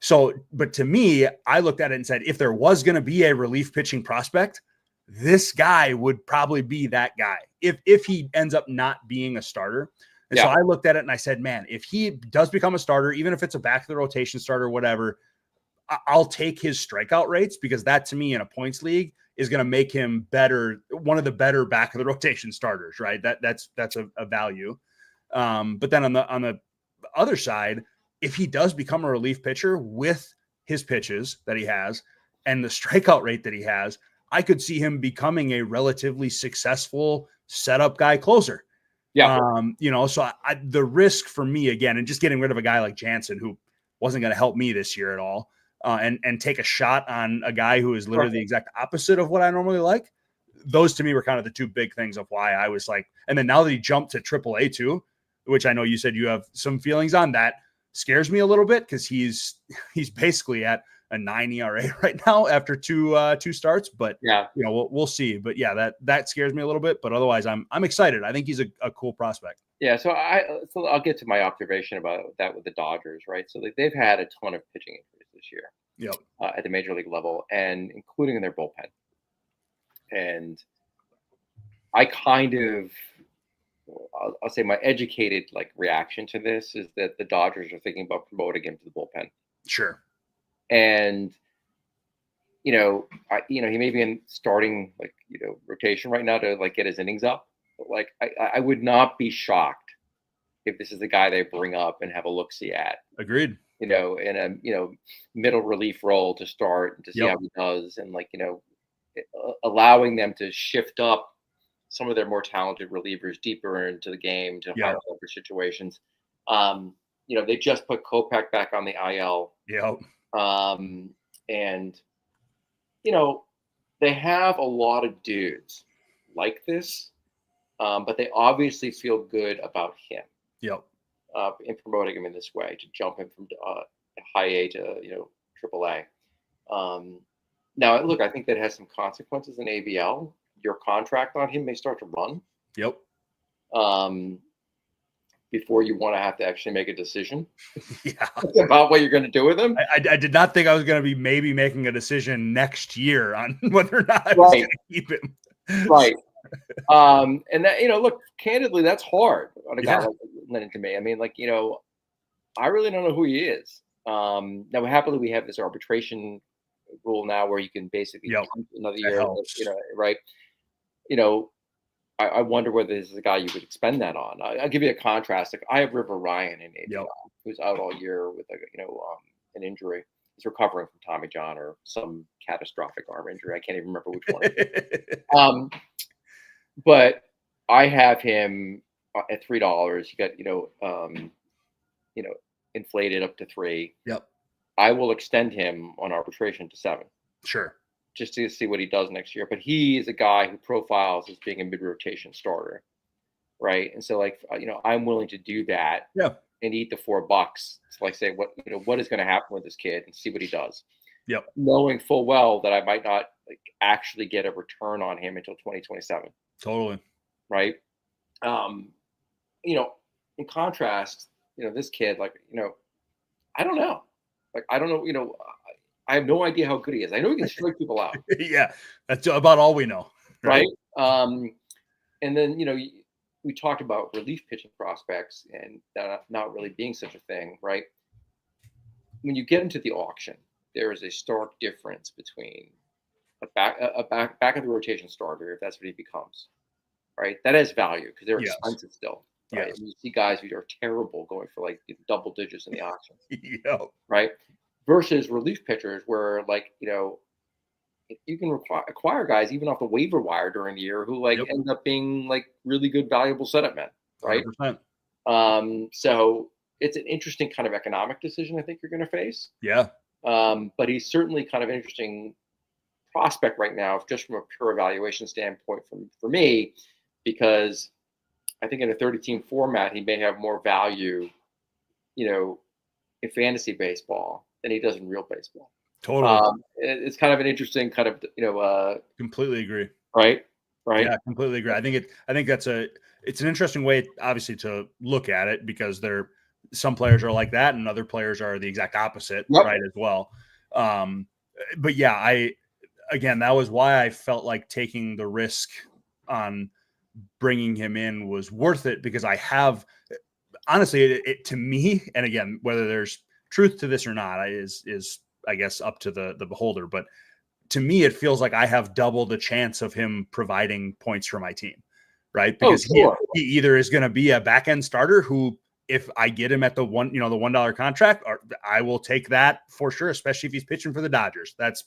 So, but to me, I looked at it and said, if there was going to be a relief pitching prospect, this guy would probably be that guy if he ends up not being a starter. And so I looked at it and I said, man, if he does become a starter, even if it's a back of the rotation starter, whatever, I'll take his strikeout rates because that to me in a points league is going to make him better. One of the better back of the rotation starters, right? That's a value. But then on the other side, if he does become a relief pitcher with his pitches that he has and the strikeout rate that he has, I could see him becoming a relatively successful setup guy closer. Yeah. So the risk for me again, and just getting rid of a guy like Jansen, who wasn't going to help me this year at all, and take a shot on a guy who is literally the exact opposite of what I normally like. Those to me were kind of the two big things of why I was like, and then now that he jumped to AAA too, which I know you said you have some feelings on, that scares me a little bit because he's basically at a 9 ERA right now after two starts, but we'll see. But yeah, that scares me a little bit, but otherwise I'm excited. I think he's a cool prospect. Yeah. So I'll get to my observation about that with the Dodgers, right? So they've had a ton of pitching injuries this year. Yep. At the major league level and including in their bullpen. And I kind of, I'll say my educated reaction to this is that the Dodgers are thinking about promoting him to the bullpen. Sure. And, he may be in starting rotation right now to get his innings up. But I would not be shocked if this is the guy they bring up and have a look-see at. Agreed. In a middle relief role to start and to see how he does. And allowing them to shift up some of their more talented relievers deeper into the game to higher leverage situations. They just put Kopech back on the IL. Yep. And they have a lot of dudes like this, but they obviously feel good about him. Yep. In promoting him in this way to jump him from high A to triple A. Now, look, I think that has some consequences in ABL. Your contract on him may start to run. Yep. Before you want to have to actually make a decision about what you're going to do with him. I did not think I was going to be maybe making a decision next year on whether or not I was going to keep him. Right. And that, look, candidly, that's hard on a guy like Linan to me. I mean, I really don't know who he is. Now, happily, we have this arbitration rule now where you can basically keep another year, right? I wonder whether this is a guy you would expend that on. I'll give you a contrast. Like, I have River Ryan in ABL, who's out all year with an injury. He's recovering from Tommy John or some catastrophic arm injury. I can't even remember which one. But I have him at $3. You got inflated up to $3. Yep. I will extend him on arbitration to $7. Sure. Just to see what he does next year. But he is a guy who profiles as being a mid-rotation starter, right? And so, I'm willing to do that and eat the $4 to say what is going to happen with this kid and see what he does. Yep. Knowing full well that I might not actually get a return on him until 2027. Totally. Right. In contrast, this kid, I don't know. I don't know, I have no idea how good he is. I know he can strike people out. Yeah, that's about all we know. Right. And then, we talked about relief pitching prospects and that not really being such a thing, right? When you get into the auction, there is a stark difference between a back of the rotation starter, if that's what he becomes, right? That has value because they're expensive still. Right. And you see guys who are terrible going for double digits in the auction. Right. Versus relief pitchers where you can acquire guys even off the waiver wire during the year who end up being really good, valuable setup men. Right. 100%. So it's an interesting kind of economic decision I think you're going to face. Yeah. But he's certainly kind of an interesting prospect right now, just from a pure evaluation standpoint for me, because I think in a 30-team format, he may have more value, in fantasy baseball than he does in real baseball. Totally. It's kind of an interesting kind of, completely agree. Right. Yeah, completely agree. I think it's an interesting way, obviously, to look at it because some players are like that and other players are the exact opposite, right, as well. But yeah, that was why I felt like taking the risk on bringing him in was worth it because I have, honestly, it to me, and again, whether there's truth to this or not is I guess up to the beholder, but to me, it feels like I have double the chance of him providing points for my team, right? Because he either is going to be a back end starter who, if I get him at the $1 contract, or I will take that for sure, especially if he's pitching for the Dodgers. That's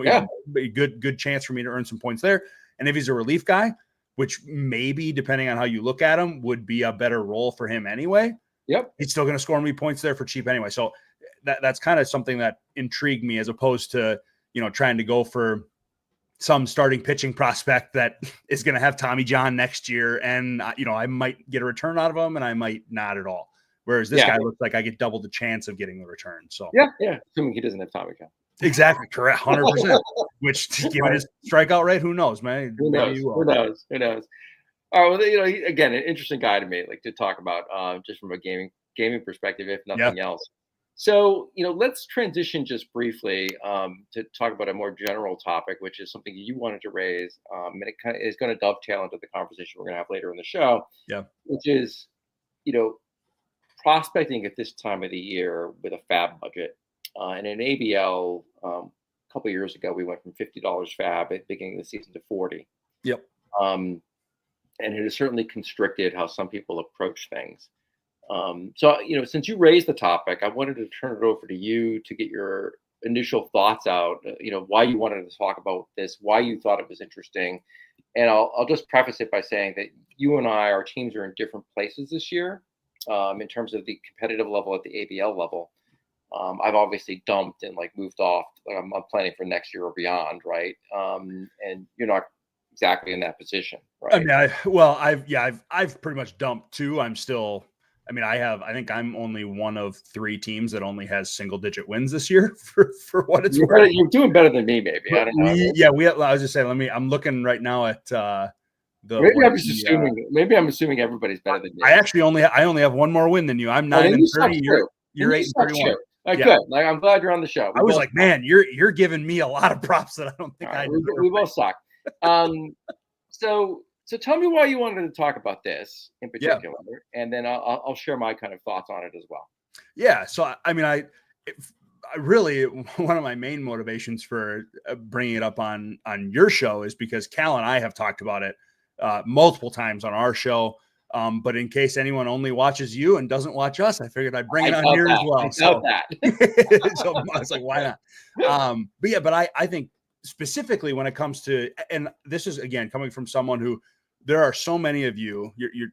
a good chance for me to earn some points there. And if he's a relief guy, which maybe, depending on how you look at him, would be a better role for him anyway. Yep. He's still going to score me points there for cheap anyway. So that's kind of something that intrigued me as opposed to, trying to go for some starting pitching prospect that is going to have Tommy John next year. And, I might get a return out of him and I might not at all. Whereas this guy looks like I get double the chance of getting the return. So yeah. Assuming he doesn't have Tommy John. Exactly. Correct. 100%. Which, given his strikeout rate, who knows, man? Who knows? All right. Well, again, an interesting guy to me, to talk about, just from a gaming perspective, if nothing else. So, let's transition just briefly to talk about a more general topic, which is something you wanted to raise, and it kind of is going to dovetail into the conversation we're going to have later in the show. Yeah. Which is, prospecting at this time of the year with a fab budget. And in ABL, a couple of years ago, we went from $50 fab at the beginning of the season to $40. Yep. And it has certainly constricted how some people approach things. So, since you raised the topic, I wanted to turn it over to you to get your initial thoughts out, why you wanted to talk about this, why you thought it was interesting. And I'll just preface it by saying that you and our teams are in different places this year in terms of the competitive level at the ABL level. I've obviously dumped and moved off. I'm planning for next year or beyond, right? And you're not exactly in that position, right? I mean, I've pretty much dumped too. I think I'm only one of 3 teams that only has single-digit wins this year. For what it's worth, you're doing better than me, maybe. I don't know. I was just saying. I'm looking right now at maybe I'm assuming everybody's better than me. I only have one more win than you. I'm 9-30. You're 8-31. Good. I'm glad you're on the show. I was like, man, you're giving me a lot of props that I don't think I deserve. We both suck. So tell me why you wanted to talk about this in particular, and then I'll share my kind of thoughts on it as well. Yeah. So I really, one of my main motivations for bringing it up on your show is because Cal and I have talked about it multiple times on our show. But in case anyone only watches you and doesn't watch us, I figured I'd bring it on here as well. So I was like, why not? But I think specifically when it comes to, and this is again coming from someone who, there are so many of you,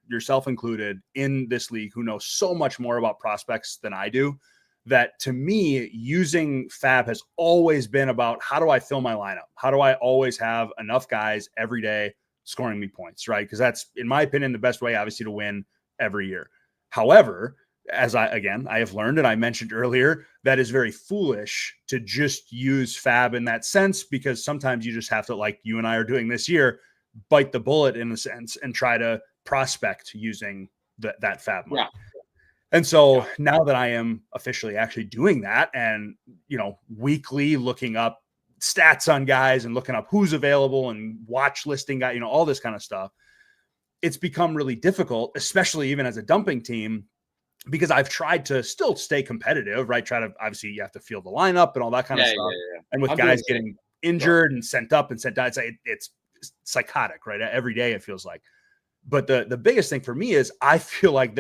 yourself included, in this league who know so much more about prospects than I do, that to me, using Fab has always been about, how do I fill my lineup? How do I always have enough guys every day scoring me points, right? Because that's, in my opinion, the best way, obviously, to win every year. However, as I have learned, and I mentioned earlier, that is very foolish to just use Fab in that sense, because sometimes you just have to, like you and I are doing this year, bite the bullet in a sense and try to prospect using that Fab money. Yeah. And so now that I am officially actually doing that, and weekly looking up stats on guys and looking up who's available and watch listing guy, all this kind of stuff, it's become really difficult, especially even as a dumping team, because I've tried to still stay competitive, right? Obviously you have to field the lineup and all that kind of stuff. Yeah. And with guys getting injured and sent up and sent down, it's psychotic, right? Every day it feels like. But the biggest thing for me is, I feel like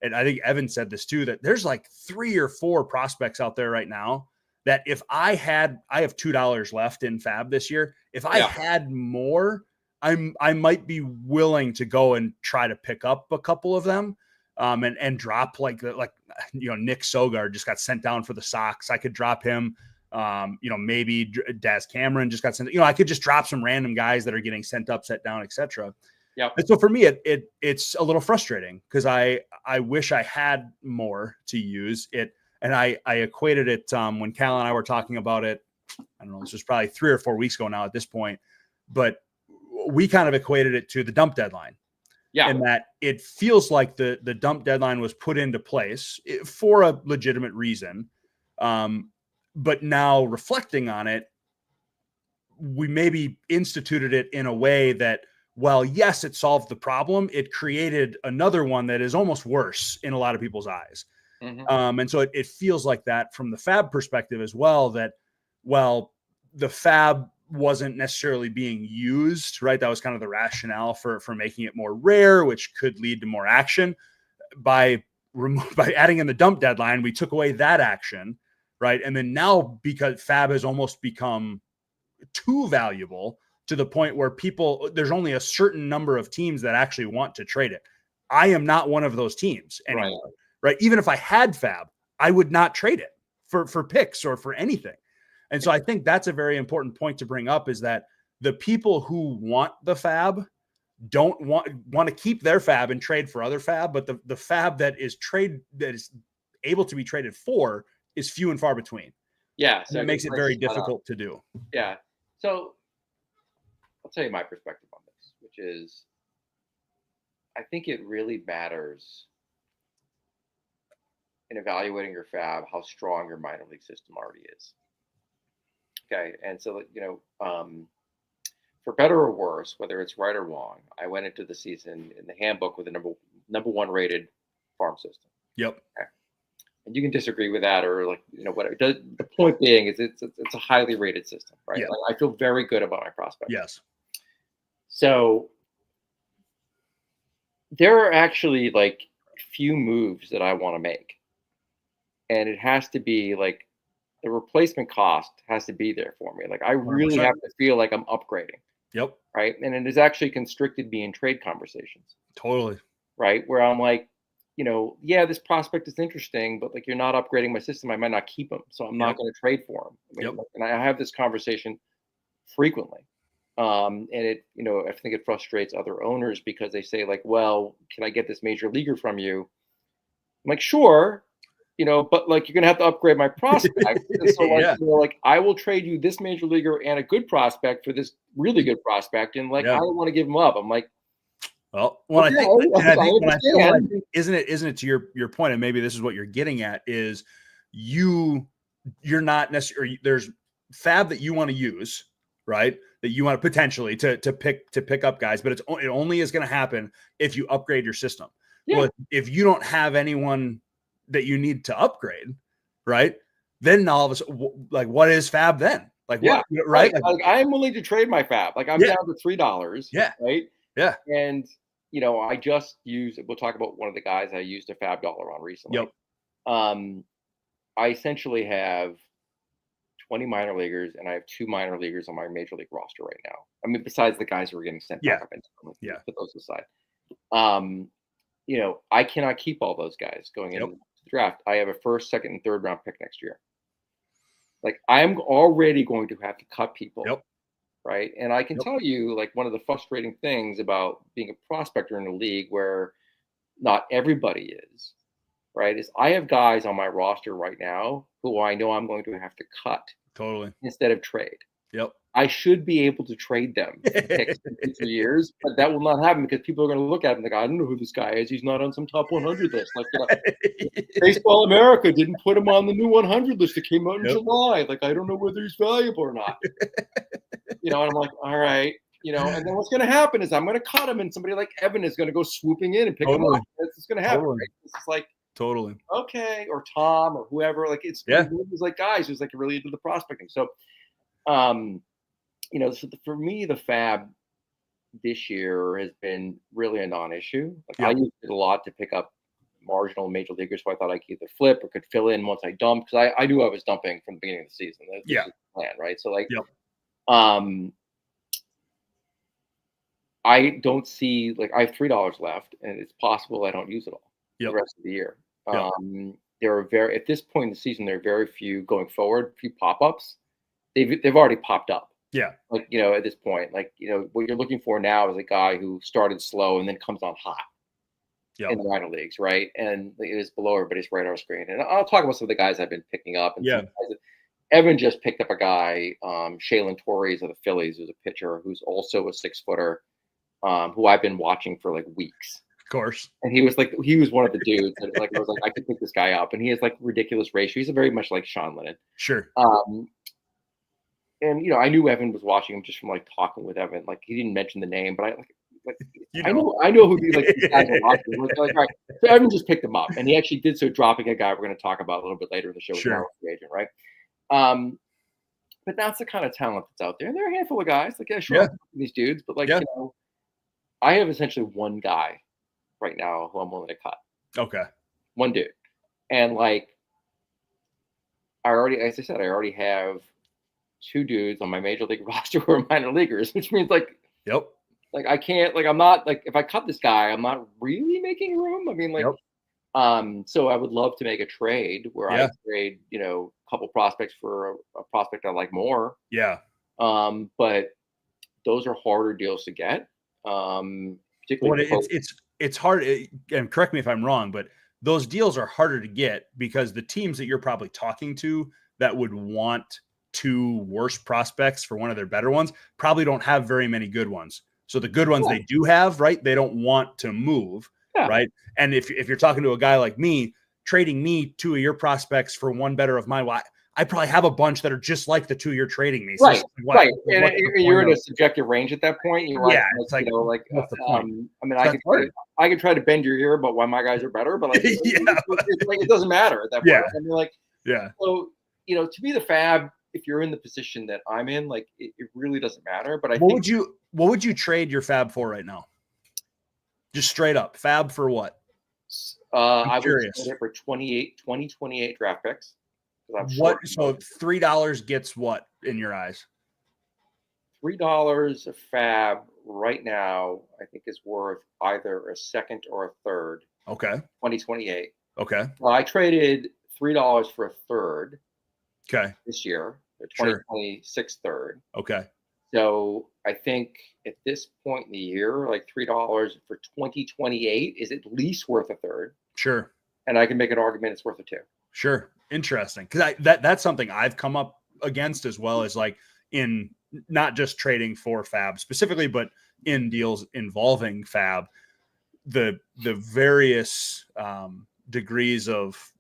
and I think Evan said this too, that there's like 3 or 4 prospects out there right now that if I have $2 left in Fab this year, if I had more, I might be willing to go and try to pick up a couple of them, and drop like Nick Sogard just got sent down for the Sox. I could drop him. Maybe Daz Cameron just got sent. I could just drop some random guys that are getting sent up, set down, etc. Yeah. And so for me, it's a little frustrating, because I wish I had more to use it. And I equated it when Cal and I were talking about it. I don't know, this was probably 3 or 4 weeks ago now at this point, but we kind of equated it to the dump deadline. Yeah. And that it feels like the dump deadline was put into place for a legitimate reason. But now reflecting on it, we maybe instituted it in a way that, while yes, it solved the problem, it created another one that is almost worse in a lot of people's eyes. Mm-hmm. And so it feels like that from the Fab perspective as well, that, well, the Fab wasn't necessarily being used, right? That was kind of the rationale for making it more rare, which could lead to more action. By adding in the dump deadline, we took away that action, right? And then now, because Fab has almost become too valuable to the point where there's only a certain number of teams that actually want to trade it. I am not one of those teams anymore, right? Even if I had Fab, I would not trade it for picks or for anything. And so I think that's a very important point to bring up, is that the people who want the Fab don't want to keep their Fab and trade for other Fab, but the Fab that is able to be traded for is few and far between. Yeah. So it makes it very difficult to do. Yeah. So I'll tell you my perspective on this, which is, I think it really matters in evaluating your Fab how strong your minor league system already is. Okay. And so, for better or worse, whether it's right or wrong, I went into the season in the handbook with a number 1 rated farm system. Yep. Okay. And you can disagree with that, or whatever. The point being is it's a highly rated system, right? Yeah. I feel very good about my prospects. Yes. So there are actually few moves that I want to make, and it has to be the replacement cost has to be there for me. Like I really 100%. have to feel like I'm upgrading. Yep. Right. And it has actually constricted me in trade conversations. Totally. Right. Where I'm like, yeah, this prospect is interesting, but like you're not upgrading my system. I might not keep him. So I'm not going to trade for him. I mean, and I have this conversation frequently. And it, I think it frustrates other owners because they say like, well, can I get this major leaguer from you? I'm like, sure, but like, you're going to have to upgrade my prospect. And so like, I will trade you this major leaguer and a good prospect for this really good prospect. And like, I don't want to give him up. I'm like, well, I think, isn't it to your point? And maybe this is what you're getting at is you're not necessarily, there's fab that you want to use, right? That you want to potentially to pick up guys, but it only is going to happen if you upgrade your system. Yeah. Well, if you don't have anyone that you need to upgrade, right? Then all of a sudden, like, what is fab then? Like, what, right? Like, I'm willing to trade my fab. Like, I'm down to $3. Yeah. Right. Yeah. And I just we'll talk about one of the guys I used a fab dollar on recently. Yep. I essentially have 20 minor leaguers, and I have 2 minor leaguers on my major league roster right now. I mean, besides the guys who are getting sent back up into put those aside. I cannot keep all those guys going into the draft. I have a first, second, and third round pick next year. Like, I'm already going to have to cut people. Yep. Right. And I can tell you, like, one of the frustrating things about being a prospector in a league where not everybody is, right, is I have guys on my roster right now who I know I'm going to have to cut instead of trade. Yep. I should be able to trade them in 2 years, but that will not happen because people are going to look at him like, I don't know who this guy is. He's not on some top 100 list. Like, Baseball America didn't put him on the new 100 list that came out in July. Like, I don't know whether he's valuable or not. And I'm like, all right. And then what's going to happen is I'm going to cut him, and somebody like Evan is going to go swooping in and pick him up. It's going to happen. Right? It's like, okay, or Tom or whoever. Like, it's like guys who's like really into the prospecting. So, for me, the fab this year has been really a non-issue. Like, I used it a lot to pick up marginal major leaguers, so I thought I could either flip or could fill in once I dumped, because I knew I was dumping from the beginning of the season. That was the plan, right? So like, I don't see, like, I have $3 left, and it's possible I don't use it all the rest of the year. There are at this point in the season, there are very few going forward, few pop-ups. They've already popped up. Yeah. Like, at this point, like, what you're looking for now is a guy who started slow and then comes on hot in the minor leagues, right? And it is below everybody's radar screen. And I'll talk about some of the guys I've been picking up. And Evan just picked up a guy, Shaylin Torres of the Phillies, who's a pitcher who's also a 6-footer, who I've been watching for like weeks. Of course. And he was one of the dudes that, like, I was like, I could pick this guy up. And he has like ridiculous ratio. He's very much like Sean Linan. Sure. And I knew Evan was watching him just from like talking with Evan. Like, he didn't mention the name, but I know who these guys are watching. Like, right. So Evan just picked him up, and he actually did so, dropping a guy we're going to talk about a little bit later in the show. Sure. With agent, right? But that's the kind of talent that's out there, and there are a handful of guys. Like, these dudes, but like, I have essentially one guy right now who I'm willing to cut. Okay. One dude, and like, as I said, I already have 2 dudes on my major league roster who are minor leaguers, which means like, like, I can't, like, I'm not, like, if I cut this guy, I'm not really making room. I mean, like, so I would love to make a trade where I trade, a couple prospects for a prospect I like more. Yeah. But those are harder deals to get. Particularly it's hard, and correct me if I'm wrong, but those deals are harder to get because the teams that you're probably talking to that would want 2 worse prospects for one of their better ones probably don't have very many good ones. So the good ones they do have, right, they don't want to move, right? And if you're talking to a guy like me, trading me 2 of your prospects for one better of mine, I probably have a bunch that are just like the 2 you're trading me. So right, right. And you're in a subjective range at that point. You're right. Yeah, it's like, what's the point? I mean, I could try to bend your ear about why my guys are better, but like, it doesn't matter at that point. I mean, like, so, to be the fab, if you're in the position that I'm in, like, it really doesn't matter. But what would you trade your fab for right now? Just straight up, fab for what? I would trade it for 28 draft picks. I'm what? So $3 gets what in your eyes? $3 a fab right now, I think, is worth either a second or a third. Okay. 2028. Okay. Well, I traded $3 for a third. Okay. This year, the Sure. 2026 third. Okay. So I think at this point in the year, like $3 for 2028 is at least worth a third. Sure. And I can make an argument it's worth a two. Sure. Interesting. Because that's something I've come up against as well, as like in not just trading for fab specifically, but in deals involving fab, the various degrees of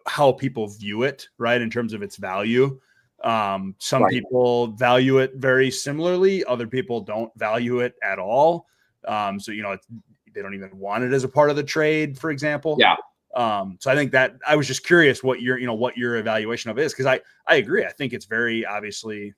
how people view it, right, in terms of its value. Some Right. people value it very similarly. Other people don't value it at all. So, they don't even want it as a part of the trade, for example. Yeah. So I think that I was just curious what your evaluation of it is. Cause I agree. I think it's very obviously,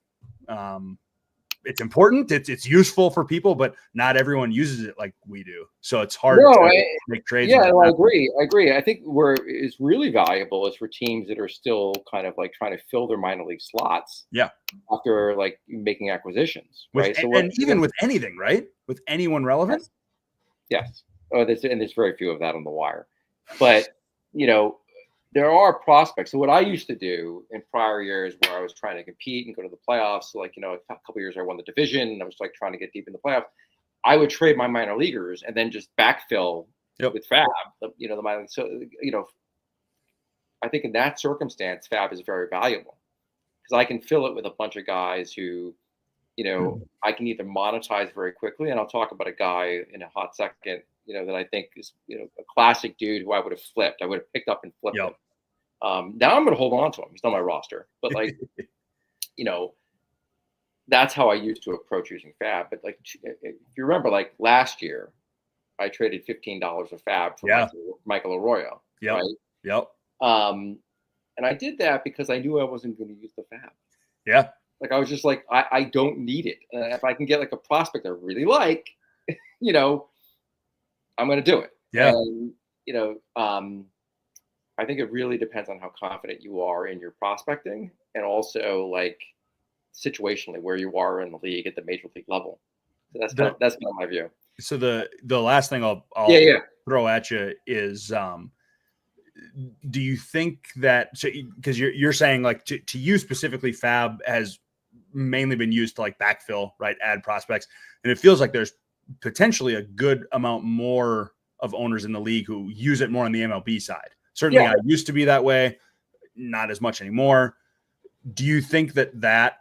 it's important. It's useful for people, but not everyone uses it like we do. So it's hard to make trades. Yeah, I agree. I think where it's really valuable is for teams that are still kind of like trying to fill their minor league slots. Yeah. After like making acquisitions, right? And even with anything, right? With anyone relevant. Yes. Oh, there's very few of that on the wire, but there are prospects. So what I used to do in prior years where I was trying to compete and go to the playoffs, so like, a couple of years I won the division and I was like trying to get deep in the playoffs, I would trade my minor leaguers and then just backfill with fab, the minor league. So, I think in that circumstance, fab is very valuable because I can fill it with a bunch of guys who, I can either monetize very quickly. And I'll talk about a guy in a hot second, that I think is, a classic dude who I would have flipped. I would have picked up and flipped him. Now I'm going to hold on to him. He's on my roster, but like, that's how I used to approach using fab. But like, if you remember, like last year, I traded $15 a fab for Michael Arroyo. Yep. Right. Yep. And I did that because I knew I wasn't going to use the fab. Yeah. Like I was just like, I don't need it. If I can get like a prospect I really like, I'm going to do it. Yeah. And, I think it really depends on how confident you are in your prospecting and also like situationally where you are in the league at the major league level. So that's not my view. So the last thing I'll throw at you is, do you think that, because you're saying like to use specifically fab has mainly been used to like backfill, right, add prospects, and it feels like there's potentially a good amount more of owners in the league who use it more on the MLB side. Certainly I used to be that way, not as much anymore. Do you think that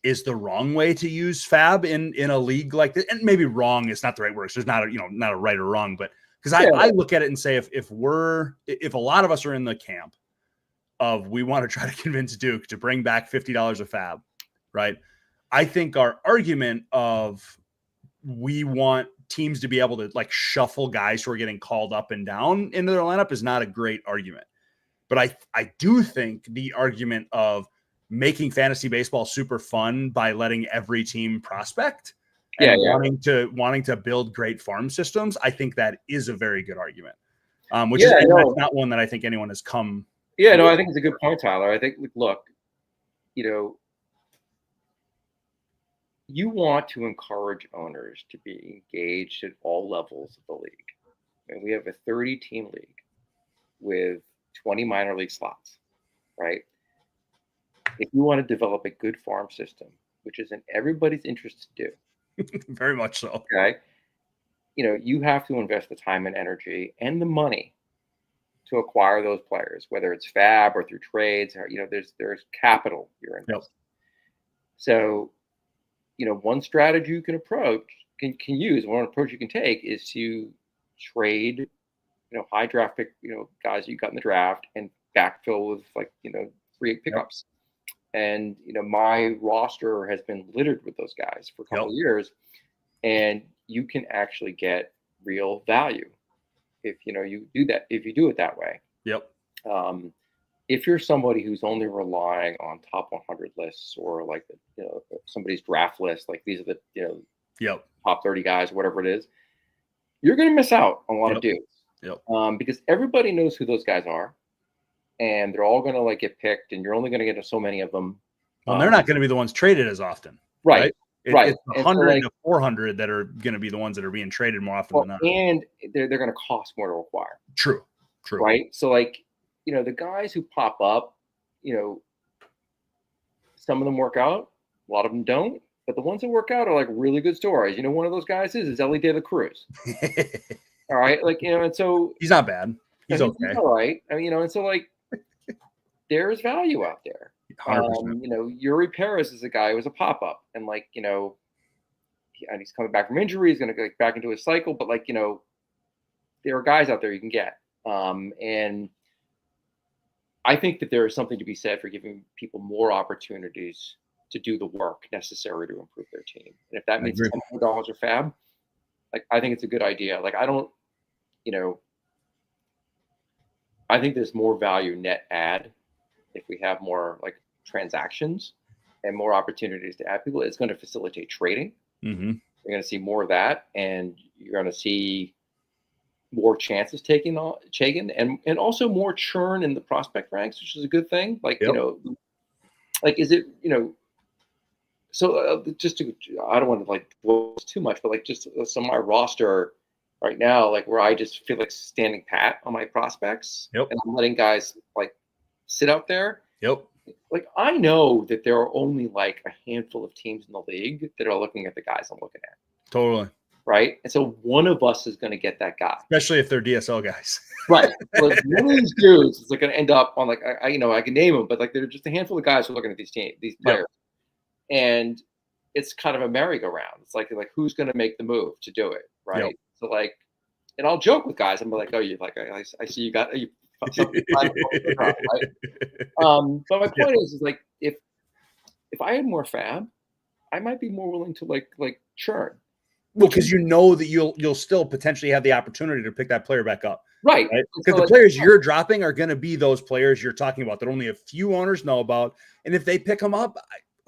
is the wrong way to use fab in a league like this? And maybe wrong is not the right word. So there's not a right or wrong, but because I look at it and say, if a lot of us are in the camp of we want to try to convince Duke to bring back $50 of fab, right? I think our argument of we want teams to be able to like shuffle guys who are getting called up and down into their lineup is not a great argument. But I do think the argument of making fantasy baseball super fun by letting every team prospect and wanting to build great farm systems, I think that is a very good argument. That's not one that I think anyone has come. Yeah, no, I think it's a good point, Tyler. I think, look, you want to encourage owners to be engaged at all levels of the league. And we have a 30-team league with 20 minor league slots, right? If you want to develop a good farm system, which is in everybody's interest to do. Very much so. Okay. You have to invest the time and energy and the money to acquire those players, whether it's fab or through trades, or, there's capital you're investing. Yep. So, one strategy you can use, one approach you can take is to trade, high draft pick, guys you got in the draft and backfill with like, 3 pickups. Yep. And, my roster has been littered with those guys for a couple of years, and you can actually get real value if, you do that, if you do it that way. Yep. If you're somebody who's only relying on top 100 lists or like, somebody's draft list, like these are the, top 30 guys, whatever it is, you're going to miss out on a lot of dudes. Yep. Because everybody knows who those guys are. and they're all going to like get picked, and you're only going to get so many of them. Well, they're not going to be the ones traded as often. Right. Right. It's 100 to 400 that are going to be the ones that are being traded more often than not. And they're going to cost more to acquire. True. Right. So like, the guys who pop up, some of them work out, a lot of them don't. But the ones that work out are like really good stories. One of those guys is Ellie De La Cruz. All right. Like, and so he's not bad. He's okay. He's all right. I mean, and so like there's value out there. 100%. Yuri Perez is a guy who was a pop-up, and like, and he's coming back from injury. He's going to go back into his cycle, but like, there are guys out there you can get. And I think that there is something to be said for giving people more opportunities to do the work necessary to improve their team. And if that means $10 or fab, like, I think it's a good idea. Like, I don't, I think there's more value net add if we have more like transactions and more opportunities to add people. It's going to facilitate trading. Mm-hmm. You're going to see more of that, and you're going to see more chances taken, and also more churn in the prospect ranks, which is a good thing. Like, like, is it, so just to, I don't want to like dwell too much, but like just some of my roster right now, like where I just feel like standing pat on my prospects, and I'm letting guys like sit out there. Like, I know that there are only like a handful of teams in the league that are looking at the guys I'm looking at. Totally. Right. And so one of us is going to get that guy, especially if they're DSL guys. Right. Like, one of these dudes is going to end up on like, I can name them, but like, there are just a handful of guys who are looking at these players, and it's kind of a merry-go-round. It's like who's going to make the move to do it. Right. So like, and I'll joke with guys. I'm like, oh, you like, I see you got you. Right? But my point is like, if I had more fab, I might be more willing to like churn. Well, because that you'll still potentially have the opportunity to pick that player back up. Right. Because so the players you're dropping are going to be those players you're talking about that only a few owners know about. And if they pick them up,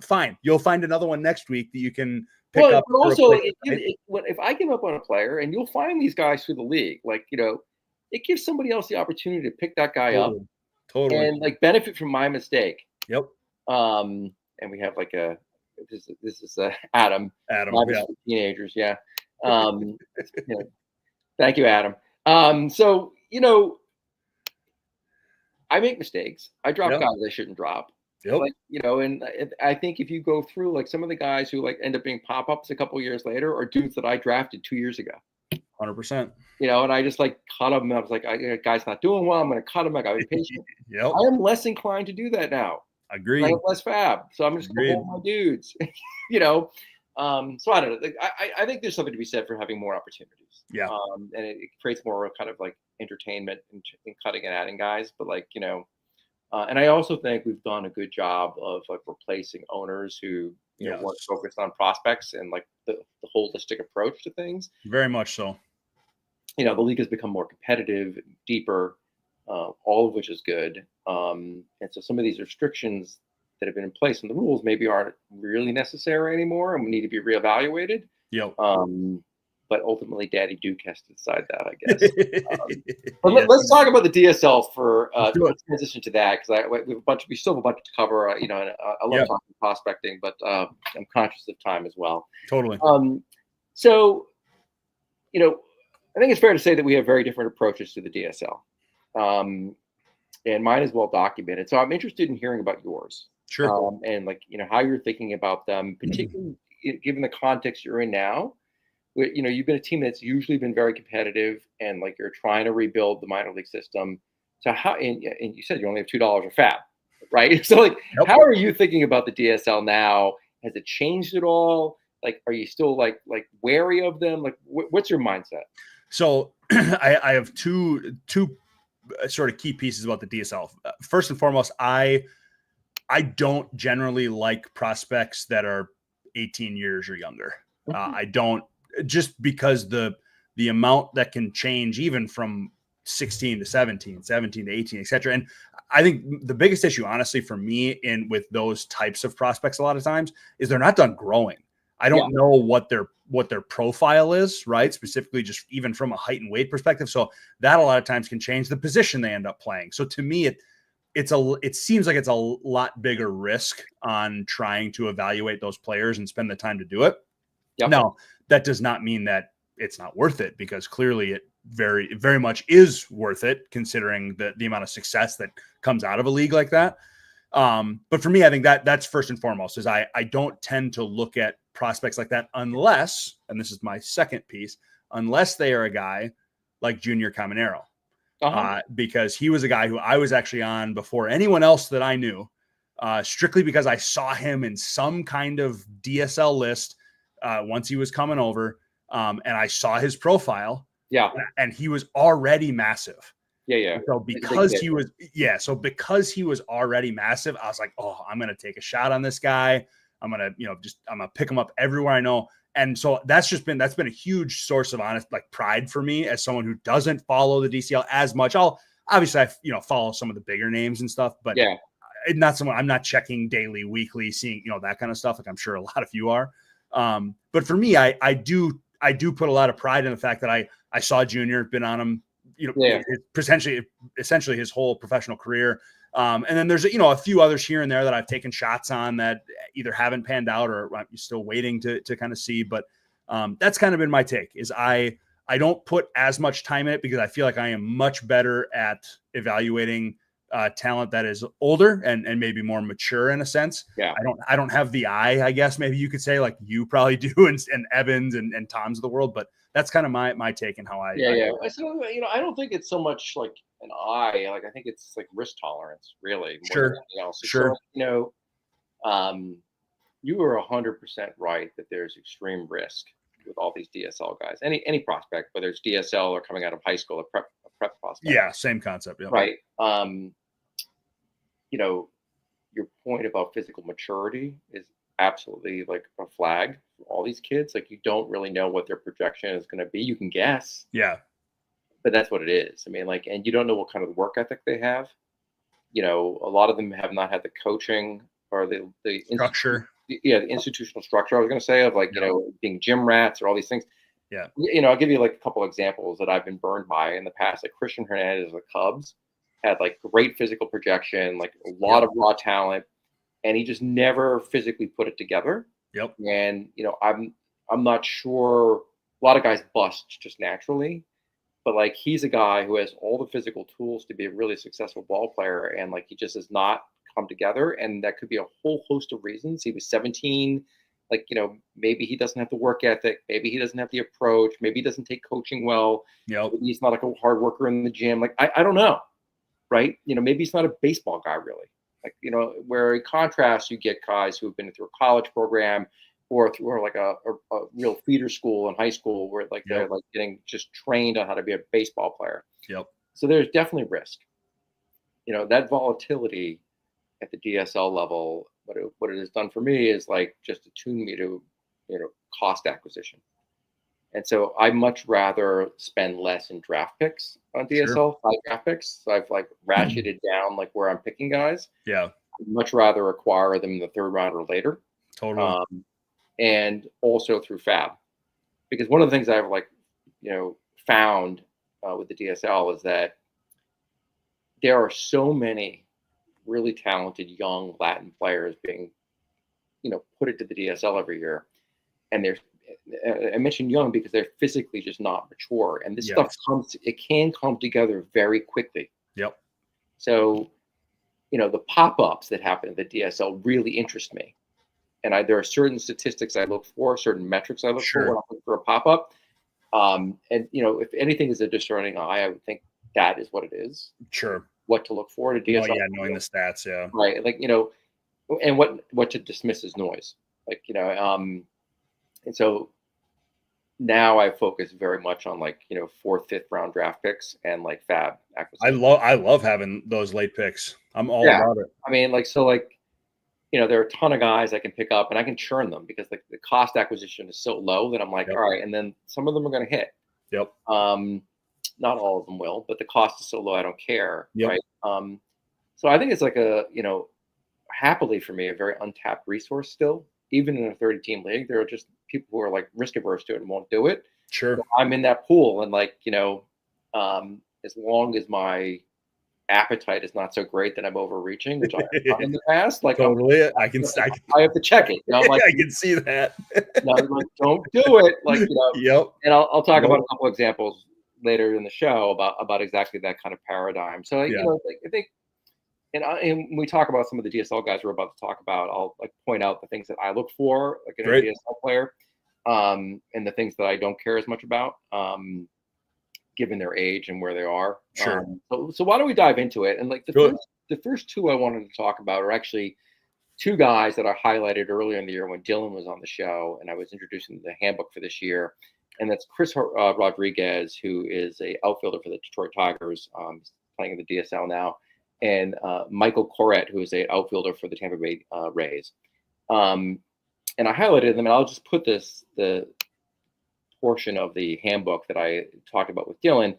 fine. You'll find another one next week that you can pick up. But also, if I give up on a player, and you'll find these guys through the league, like, it gives somebody else the opportunity to pick that guy up. Totally. And like benefit from my mistake. And we have like this is Adam. Teenagers, yeah. Thank you, Adam. So I make mistakes. I drop guys I shouldn't drop. Like, and I think if you go through like some of the guys who like end up being pop-ups a couple of years later are dudes that I drafted 2 years ago. 100%. And I just like cut him. I was like, guy's not doing well. I'm going to cut him. I got to be patient. I am less inclined to do that now. Agreed. I have less fab, so I'm just going to hold my dudes. So I don't know. I think there's something to be said for having more opportunities. And it creates more kind of like entertainment in cutting and adding guys. But like, and I also think we've done a good job of like replacing owners who weren't focused on prospects and like the holistic approach to things. Very much so. The league has become more competitive, deeper, all of which is good. And so some of these restrictions that have been in place and the rules maybe aren't really necessary anymore, and we need to be reevaluated. But ultimately, Daddy Duke has to decide that, I guess. But let's talk about the DSL for transition to that, because we still have a bunch to cover. And I love talking prospecting, but I'm conscious of time as well. Totally. So, I think it's fair to say that we have very different approaches to the DSL, and mine is well documented. So I'm interested in hearing about yours. Sure. And like how you're thinking about them, particularly given the context you're in now. You've been a team that's usually been very competitive, and like you're trying to rebuild the minor league system. So how, and you said you only have $2 of fab, right? So like, how are you thinking about the DSL now? Has it changed at all? Like, are you still like wary of them? Like, what's your mindset? So I have two sort of key pieces about the DSL. First and foremost, I don't generally like prospects that are 18 years or younger. I don't. Just because the amount that can change even from 16 to 17, 17 to 18, et cetera. And I think the biggest issue, honestly, for me with those types of prospects a lot of times is they're not done growing. I don't know what their profile is, right? Specifically, just even from a height and weight perspective. So that a lot of times can change the position they end up playing. So to me, it seems like it's a lot bigger risk on trying to evaluate those players and spend the time to do it. Yep. Now, that does not mean that it's not worth it, because clearly it very, very much is worth it, considering the amount of success that comes out of a league like that. But for me, I think that's first and foremost, is I don't tend to look at prospects like that unless, and this is my second piece, unless they are a guy like Junior Caminero. Because he was a guy who I was actually on before anyone else that I knew, strictly because I saw him in some kind of DSL list once he was coming over, and I saw his profile. Yeah. And he was already massive. Yeah. So because he was already massive, I was like, oh, I'm going to take a shot on this guy. I'm going to, I'm going to pick him up everywhere I know. And so that's been a huge source of honest, like, pride for me as someone who doesn't follow the DCL as much. I follow some of the bigger names and stuff, but not someone I'm not checking daily, weekly, seeing, that kind of stuff. Like I'm sure a lot of you are. But for me, I do put a lot of pride in the fact that I saw Junior, been on him, essentially his whole professional career. And then there's, a few others here and there that I've taken shots on that either haven't panned out or I'm still waiting to kind of see. But that's kind of been my take, is I don't put as much time in it, because I feel like I am much better at evaluating talent that is older and maybe more mature in a sense. Yeah. I don't have the eye, I guess maybe you could say, like you probably do, and Evans and Tom's of the world, but that's kind of my take and how I. So, I don't think it's so much like an eye. Like I think it's like risk tolerance, really. Sure. Than anything else. Sure. So, you were 100% right that there's extreme risk with all these DSL guys. Any prospect, whether it's DSL or coming out of high school, a prep prospect. Yeah, same concept. Yeah. Right. Your point about physical maturity is absolutely like a flag for all these kids. Like you don't really know what their projection is going to be. You can guess. Yeah. But that's what it is. I mean, like, and you don't know what kind of work ethic they have. A lot of them have not had the coaching or the structure. The institutional structure, I was going to say, of like, being gym rats or all these things. Yeah. I'll give you like a couple examples that I've been burned by in the past. Like Christian Hernandez of the Cubs had like great physical projection, like a lot of raw talent, and he just never physically put it together. Yep. And, I'm not sure, a lot of guys bust just naturally, but like he's a guy who has all the physical tools to be a really successful ball player, and like he just has not come together, and that could be a whole host of reasons. He was 17, like, maybe he doesn't have the work ethic, maybe he doesn't have the approach, maybe he doesn't take coaching well. Yep. Maybe he's not like a hard worker in the gym. Like I don't know, right? Maybe he's not a baseball guy really. Like, where in contrast, you get guys who have been through a college program or through like a real feeder school in high school, where like they're like getting just trained on how to be a baseball player. Yep. So there's definitely risk. That volatility at the DSL level, what it has done for me is like just attune me to, cost acquisition. And so I much rather spend less in draft picks on DSL, 5 draft picks. So I've like ratcheted down like where I'm picking guys. Yeah. I'd much rather acquire them in the 3rd round or later. Totally. And also through Fab. Because one of the things I've like, found with the DSL is that there are so many really talented young Latin players being, put into the DSL every year. And I mentioned young because they're physically just not mature. And this stuff can come together very quickly. Yep. So, the pop-ups that happen at the DSL really interest me. And there are certain statistics I look for, certain metrics I look for when I look for a pop-up. And, if anything is a discerning eye, I would think that is what it is. Sure. What to look for at a DSL. Oh, yeah, knowing the stats, yeah. Right. Like, and what to dismiss as noise. Like, and so now I focus very much on like, 4th, 5th round draft picks and like Fab acquisition. I love having those late picks. I'm all about it. I mean, like, so like, there are a ton of guys I can pick up and I can churn them because like the cost acquisition is so low that I'm like, all right. And then some of them are going to hit. Yep. Not all of them will, but the cost is so low, I don't care. Yep. Right. So I think it's like happily for me, a very untapped resource still, even in a 30-team league. There are just people who are like risk averse to it and won't do it. Sure. So I'm in that pool, and like, as long as my appetite is not so great that I'm overreaching, which I've done in the past. Like totally, I have to check it. You know, I'm like, I can see that. no, like, don't do it. Like, Yep. And I'll talk about a couple examples later in the show about exactly that kind of paradigm. So, like, like, I think, and when we talk about some of the DSL guys we're about to talk about, I'll like point out the things that I look for, like in a DSL player, and the things that I don't care as much about, given their age and where they are. Sure. So why don't we dive into it? And like the first two I wanted to talk about are actually two guys that I highlighted earlier in the year when Dylan was on the show, and I was introducing the handbook for this year. And that's Chris Rodriguez, who is a outfielder for the Detroit Tigers, playing in the DSL now, and Michael Coret, who is an outfielder for the Tampa Bay Rays. And I highlighted them, and I'll just put the portion of the handbook that I talked about with Dylan.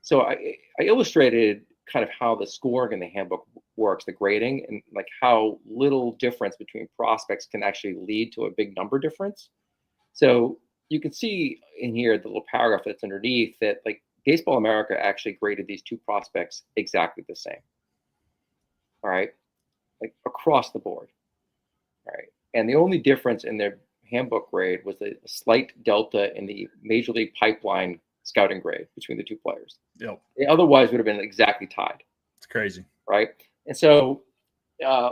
So I illustrated kind of how the scoring in the handbook works, the grading, and like how little difference between prospects can actually lead to a big number difference. So you can see in here the little paragraph that's underneath that like Baseball America actually graded these two prospects exactly the same. All right, like across the board. All right, and the only difference in their handbook grade was a slight delta in the Major League Pipeline scouting grade between the two players. Yep. It otherwise would have been exactly tied. It's crazy, right? And so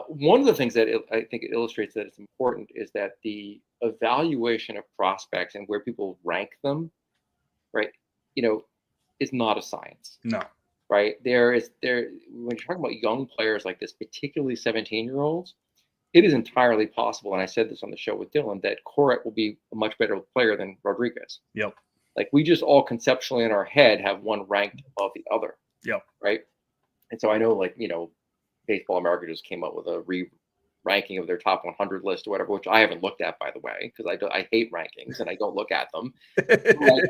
one of the things that I think it illustrates that it's important is that the evaluation of prospects and where people rank them, right, is not a science. No. Right? When you're talking about young players like this, particularly 17-year-olds, it is entirely possible, and I said this on the show with Dylan, that Coret will be a much better player than Rodriguez. Yep. Like we just all conceptually in our head have one ranked above the other. Yep. Right. And so I know, like, Baseball America just came up with a ranking of their top 100 list or whatever, which I haven't looked at, by the way, because I hate rankings and I don't look at them. Like,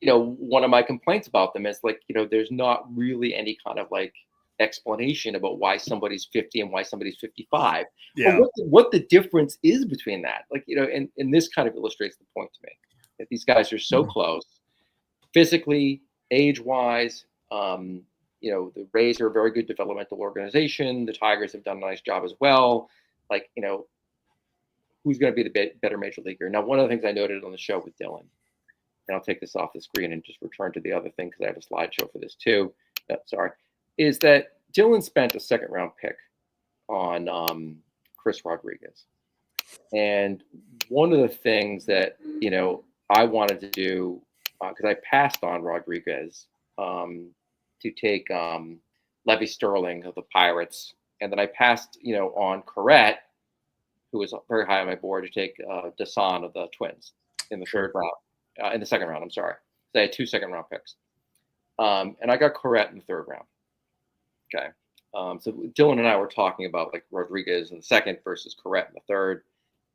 one of my complaints about them is like, there's not really any kind of like explanation about why somebody's 50 and why somebody's 55. Yeah. Or what the difference is between that. Like, and this kind of illustrates the point to me that these guys are so close physically, age-wise. The Rays are a very good developmental organization. The Tigers have done a nice job as well. Like, who's going to be the better major leaguer? Now, one of the things I noted on the show with Dylan, and I'll take this off the screen and just return to the other thing because I have a slideshow for this too. Is that Dylan spent a second-round pick on Chris Rodriguez. And one of the things that, I wanted to do, because I passed on Rodriguez, to take Levy Sterling of the Pirates, and then I passed, on Coret, who was very high on my board, to take Dasan of the Twins in the in the second round. I'm sorry, so I had 2 second-round picks, and I got Coret in the third round. Okay, so Dylan and I were talking about like Rodriguez in the second versus Coret in the third,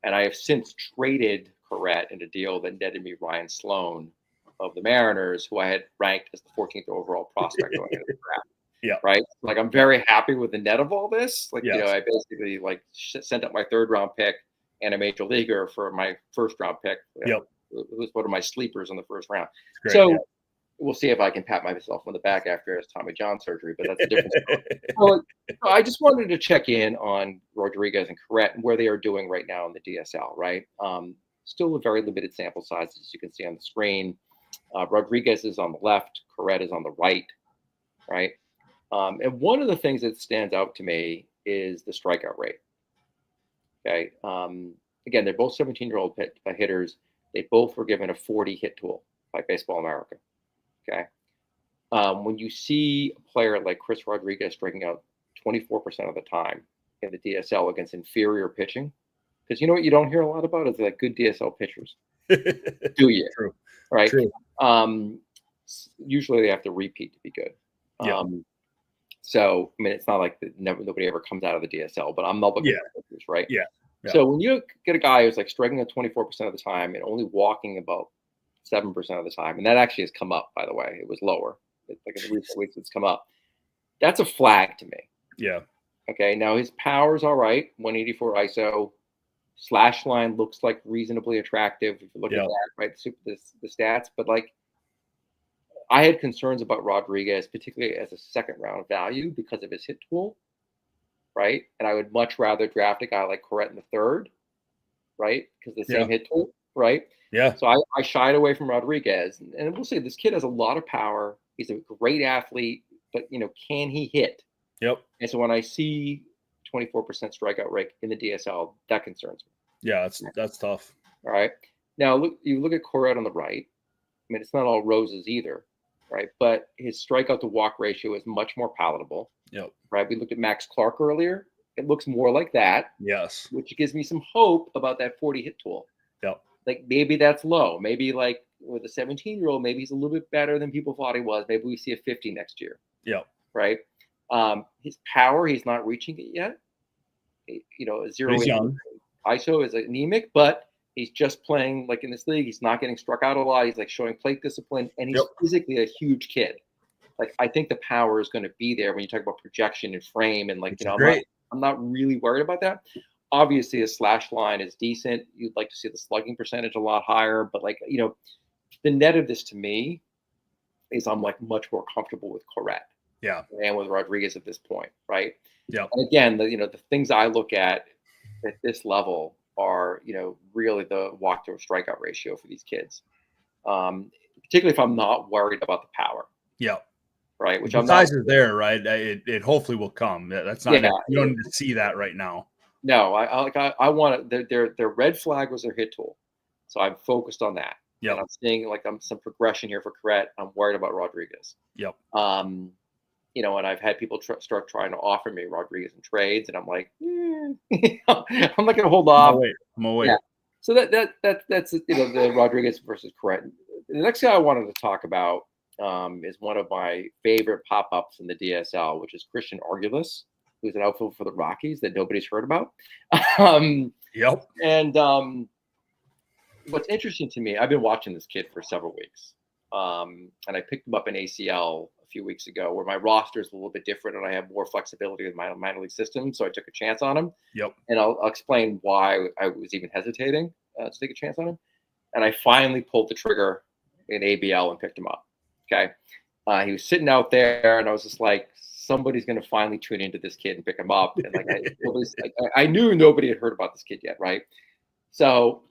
and I have since traded Coret in a deal that netted me Ryan Sloan of the Mariners, who I had ranked as the 14th overall prospect going into the draft. Yeah. Right. Like I'm very happy with the net of all this. Like, yes. I basically like sent up my third-round pick and a major leaguer for my first-round pick. Yep. It was one of my sleepers in the first round. Great, so we'll see if I can pat myself on the back after his Tommy John surgery, but that's a different story. So I just wanted to check in on Rodriguez and Coret and where they are doing right now in the DSL. Right. Still a very limited sample size, as you can see on the screen. Rodriguez is on the left, Coret is on the right, right? And one of the things that stands out to me is the strikeout rate. Okay. Again, they're both 17-year-old hitters. They both were given a 40 hit tool by Baseball America. Okay. When you see a player like Chris Rodriguez striking out 24% of the time in the DSL against inferior pitching, because what you don't hear a lot about is like good DSL pitchers. Do you? True. Right. True. Usually they have to repeat to be good. Yeah. So I mean, it's not like nobody ever comes out of the DSL, but I'm not looking for pitchers, right? Yeah. So when you get a guy who's like striking at 24% of the time and only walking about 7% of the time, and that actually has come up, by the way, it was lower. Like in the recent weeks, it's come up. That's a flag to me. Yeah. Okay. Now his power's all right, 184 ISO. Slash line looks like reasonably attractive if you look at that, right? The stats, but like I had concerns about Rodriguez, particularly as a second round value because of his hit tool, right? And I would much rather draft a guy like Coret in the third, right? Because the same hit tool, right? Yeah. So I shied away from Rodriguez, and we'll say this kid has a lot of power. He's a great athlete, but can he hit? Yep. And so when I see 24% strikeout rate in the DSL, that concerns me. Yeah, that's tough. All right. Now you look at Coret on the right. I mean, it's not all roses either, right? But his strikeout to walk ratio is much more palatable. Yep. Right. We looked at Max Clark earlier. It looks more like that. Yes. Which gives me some hope about that 40 hit tool. Yep. Like maybe that's low. Maybe like with a 17-year-old, maybe he's a little bit better than people thought he was. Maybe we see a 50 next year. Yep. Right. His power, he's not reaching it yet. A 0 ISO is anemic, but he's just playing like in this league. He's not getting struck out a lot. He's like showing plate discipline, and he's physically a huge kid. Like I think the power is going to be there when you talk about projection and frame, and like I'm not really worried about that. Obviously, his slash line is decent. You'd like to see the slugging percentage a lot higher, but like the net of this to me is I'm like much more comfortable with Coret. Yeah. And with Rodriguez at this point, right? Yeah. And again, the things I look at this level are, really the walk to strikeout ratio for these kids. Particularly if I'm not worried about the power. Yeah. Right. Which the size is there, right? It hopefully will come. That's not, you don't need to see that right now. No, I want it. Their red flag was their hit tool. So I'm focused on that. Yeah. And I'm seeing some progression here for Coret. I'm worried about Rodriguez. Yep. And I've had people start trying to offer me Rodriguez in trades, and I'm like, I'm not going to hold off. I'm away. Yeah. So that's the Rodriguez versus Coret. The next guy I wanted to talk about is one of my favorite pop-ups in the DSL, which is Christian Arguelles, who's an outfielder for the Rockies that nobody's heard about. Yep. And what's interesting to me, I've been watching this kid for several weeks, and I picked him up in ACL a few weeks ago, where my roster is a little bit different and I have more flexibility with my minor league system. So I took a chance on him. Yep. And I'll explain why I was even hesitating to take a chance on him. And I finally pulled the trigger in ABL and picked him up. Okay. He was sitting out there, and I was just like, somebody's going to finally tune into this kid and pick him up. And like, I knew nobody had heard about this kid yet. Right. So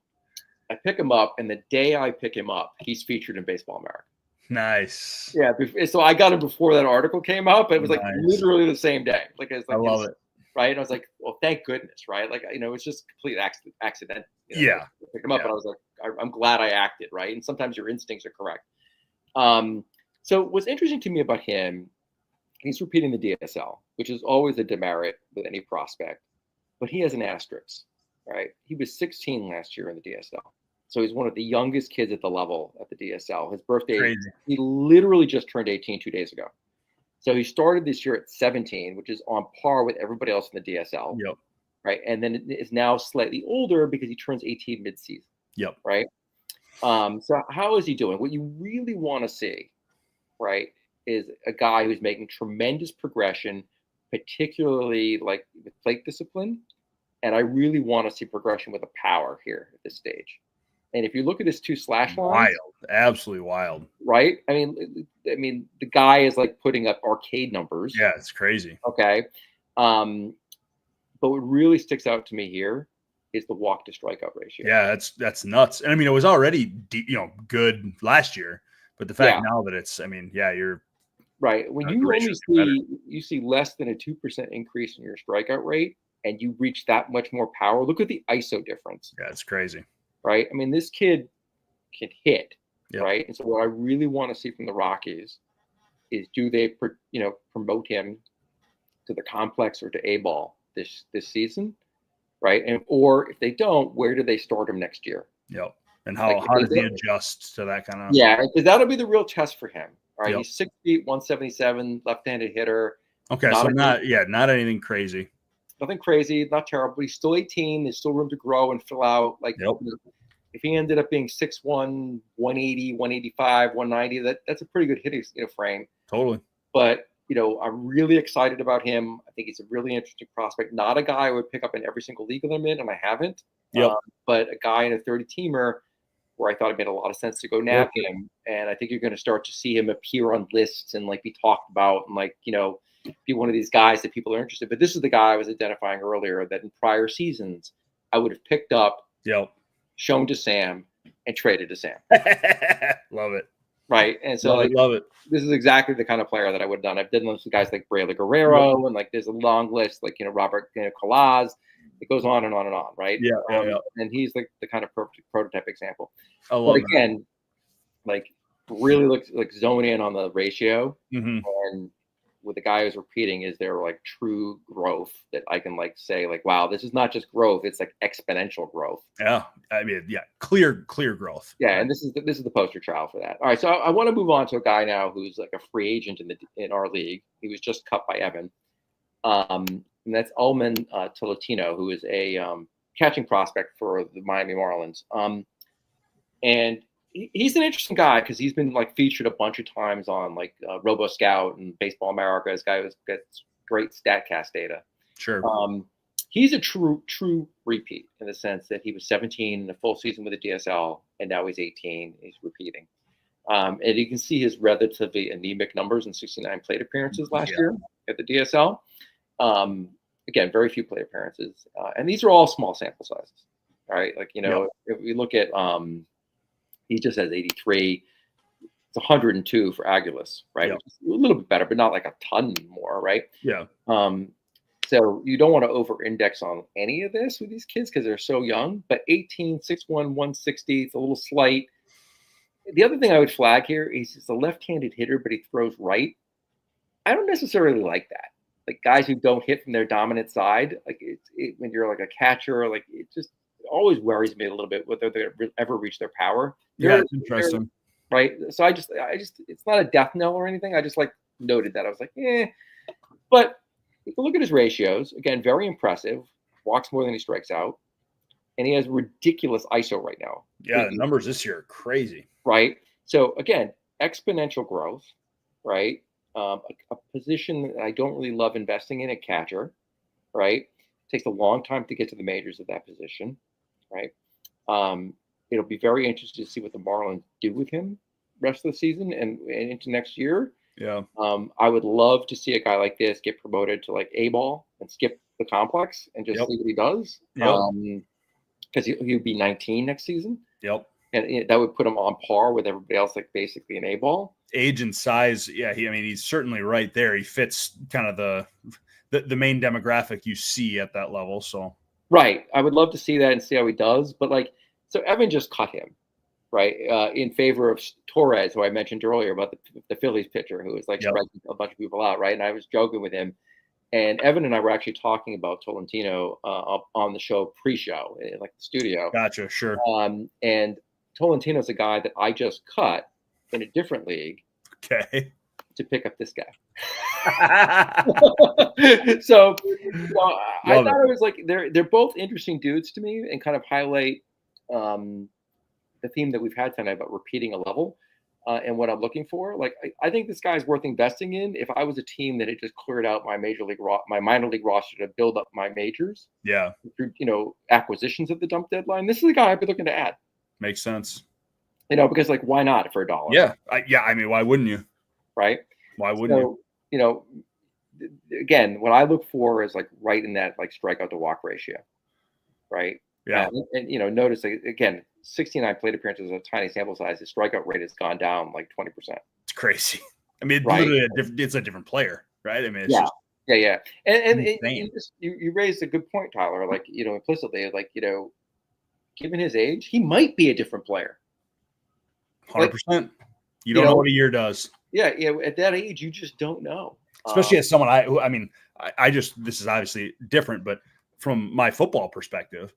I pick him up, and the day I pick him up, he's featured in Baseball America. Nice. Yeah. So I got him before that article came out, but it was like literally the same day. Like, I love it. Right. And I was like, well, thank goodness. Right. Like, it's just complete accident. Yeah. Pick him up, and I was like, I'm glad I acted. Right. And sometimes your instincts are correct. So what's interesting to me about him, he's repeating the DSL, which is always a demerit with any prospect, but he has an asterisk. Right. He was 16 last year in the DSL. So he's one of the youngest kids at the level at the DSL. His birthday, he literally just turned 18 2 days ago. So he started this year at 17, which is on par with everybody else in the DSL. Yep. Right. And then is now slightly older because he turns 18 mid-season. Yep. Right. So how is he doing? What you really want to see, right, is a guy who's making tremendous progression, particularly like with plate discipline. And I really want to see progression with a power here at this stage. And if you look at his two slash lines, wild, absolutely wild, right? I mean, the guy is like putting up arcade numbers. Yeah, it's crazy. Okay, but what really sticks out to me here is the walk to strikeout ratio. Yeah, that's nuts. And I mean, it was already good last year, but the fact now that it's, you're right. When you only see less than a 2% increase in your strikeout rate, and you reach that much more power. Look at the ISO difference. Yeah, it's crazy. Right. I mean, this kid can hit. Yep. Right. And so what I really want to see from the Rockies is, do they, promote him to the complex or to A-ball this season? Right. And, or if they don't, where do they start him next year? Yep. And how does he adjust to that kind of? Yeah. Because that'll be the real test for him. Right. Yep. He's 6 feet, 177, left-handed hitter. Okay. So not anything crazy. Nothing crazy, not terrible. He's still 18. There's still room to grow and fill out. Like, if he ended up being 6'1", 180, 185, 190, that's a pretty good hitting frame. Totally. But, I'm really excited about him. I think he's a really interesting prospect. Not a guy I would pick up in every single league that I'm in, and I haven't. Yep. But a guy in a 30-teamer where I thought it made a lot of sense to go nab him. And I think you're going to start to see him appear on lists and like be talked about and like, be one of these guys that people are interested. But this is the guy I was identifying earlier that in prior seasons I would have picked up, shown to Sam, and traded to Sam. Love it. Right. And so love it. This is exactly the kind of player that I would have done. I've done those guys like Braylon Guerrero and like there's a long list, like, Robert Colaz. It goes on and on and on. Right. And he's like the kind of perfect prototype example. But again, like really looks like zone in on the ratio. And with the guy who's repeating, is there like true growth that I can like say like, wow, this is not just growth, it's like exponential growth. Yeah, I mean, clear growth. Yeah, and this is the poster child for that. All right, so I want to move on to a guy now who's like a free agent in our league. He was just cut by Evan, and that's Ulman Tolentino, who is a catching prospect for the Miami Marlins. And he's an interesting guy because he's been like featured a bunch of times on like Robo Scout and Baseball America. This guy gets great StatCast data. Sure. He's a true repeat in the sense that he was 17 in a full season with the DSL, and now he's 18. He's repeating. And you can see his relatively anemic numbers in 69 plate appearances last year at the DSL. Again, very few plate appearances. And these are all small sample sizes. All right. Like, if we look at he just has 83. It's 102 for Arguelles, right? Which is a little bit better, but not like a ton more, right? Yeah. So you don't want to over-index on any of this with these kids because they're so young. But 18, 6'1", 160, it's a little slight. The other thing I would flag here is he's a left-handed hitter, but he throws right. I don't necessarily like that. Like guys who don't hit from their dominant side, like when you're like a catcher, like it just always worries me a little bit whether they ever reach their power. It's interesting. Right. So I just, it's not a death knell or anything. I just like noted that. I was like, but if you look at his ratios, again, very impressive, walks more than he strikes out. And he has ridiculous ISO right now. Yeah. The numbers this year are crazy. Right. So again, exponential growth, right? A position that I don't really love investing in, a catcher, right? Takes a long time to get to the majors at that position, right? It'll be very interesting to see what the Marlins do with him rest of the season and into next year. Yeah. I would love to see a guy like this get promoted to like A-ball and skip the complex and just see what he does. Because he'll be 19 next season. Yep. And that would put him on par with everybody else, like basically an A-ball. Age and size, he's certainly right there. He fits kind of the main demographic you see at that level. So right, I would love to see that and see how he does. But like, so Evan just cut him, right, in favor of Torres, who I mentioned earlier about the Phillies pitcher, who was like spreading a bunch of people out, right? And I was joking with him, and Evan and I were actually talking about Tolentino on the show pre-show, in like the studio. Gotcha, sure. And Tolentino's a guy that I just cut in a different league. Okay. To pick up this guy. So I thought it was like they're both interesting dudes to me and kind of highlight the theme that we've had tonight about repeating a level and what I'm looking for. Like I think this guy's worth investing in. If I was a team that had just cleared out my minor league roster to build up my majors, through acquisitions at the dump deadline, this is the guy I'd be looking to add. Makes sense. Because like why not for $1? Yeah, I mean, why wouldn't you? Right? Why wouldn't you? Again, what I look for is like right in that like strikeout to walk ratio, right? Yeah. And notice again, 69 plate appearances is a tiny sample size. His strikeout rate has gone down like 20%. It's crazy. I mean, it's a different player, right? I mean, it's just And you raised a good point, Tyler. Like implicitly, like given his age, he might be a different player. 100%. You don't know what a year does. Yeah. At that age, you just don't know. Especially as someone this is obviously different, but from my football perspective,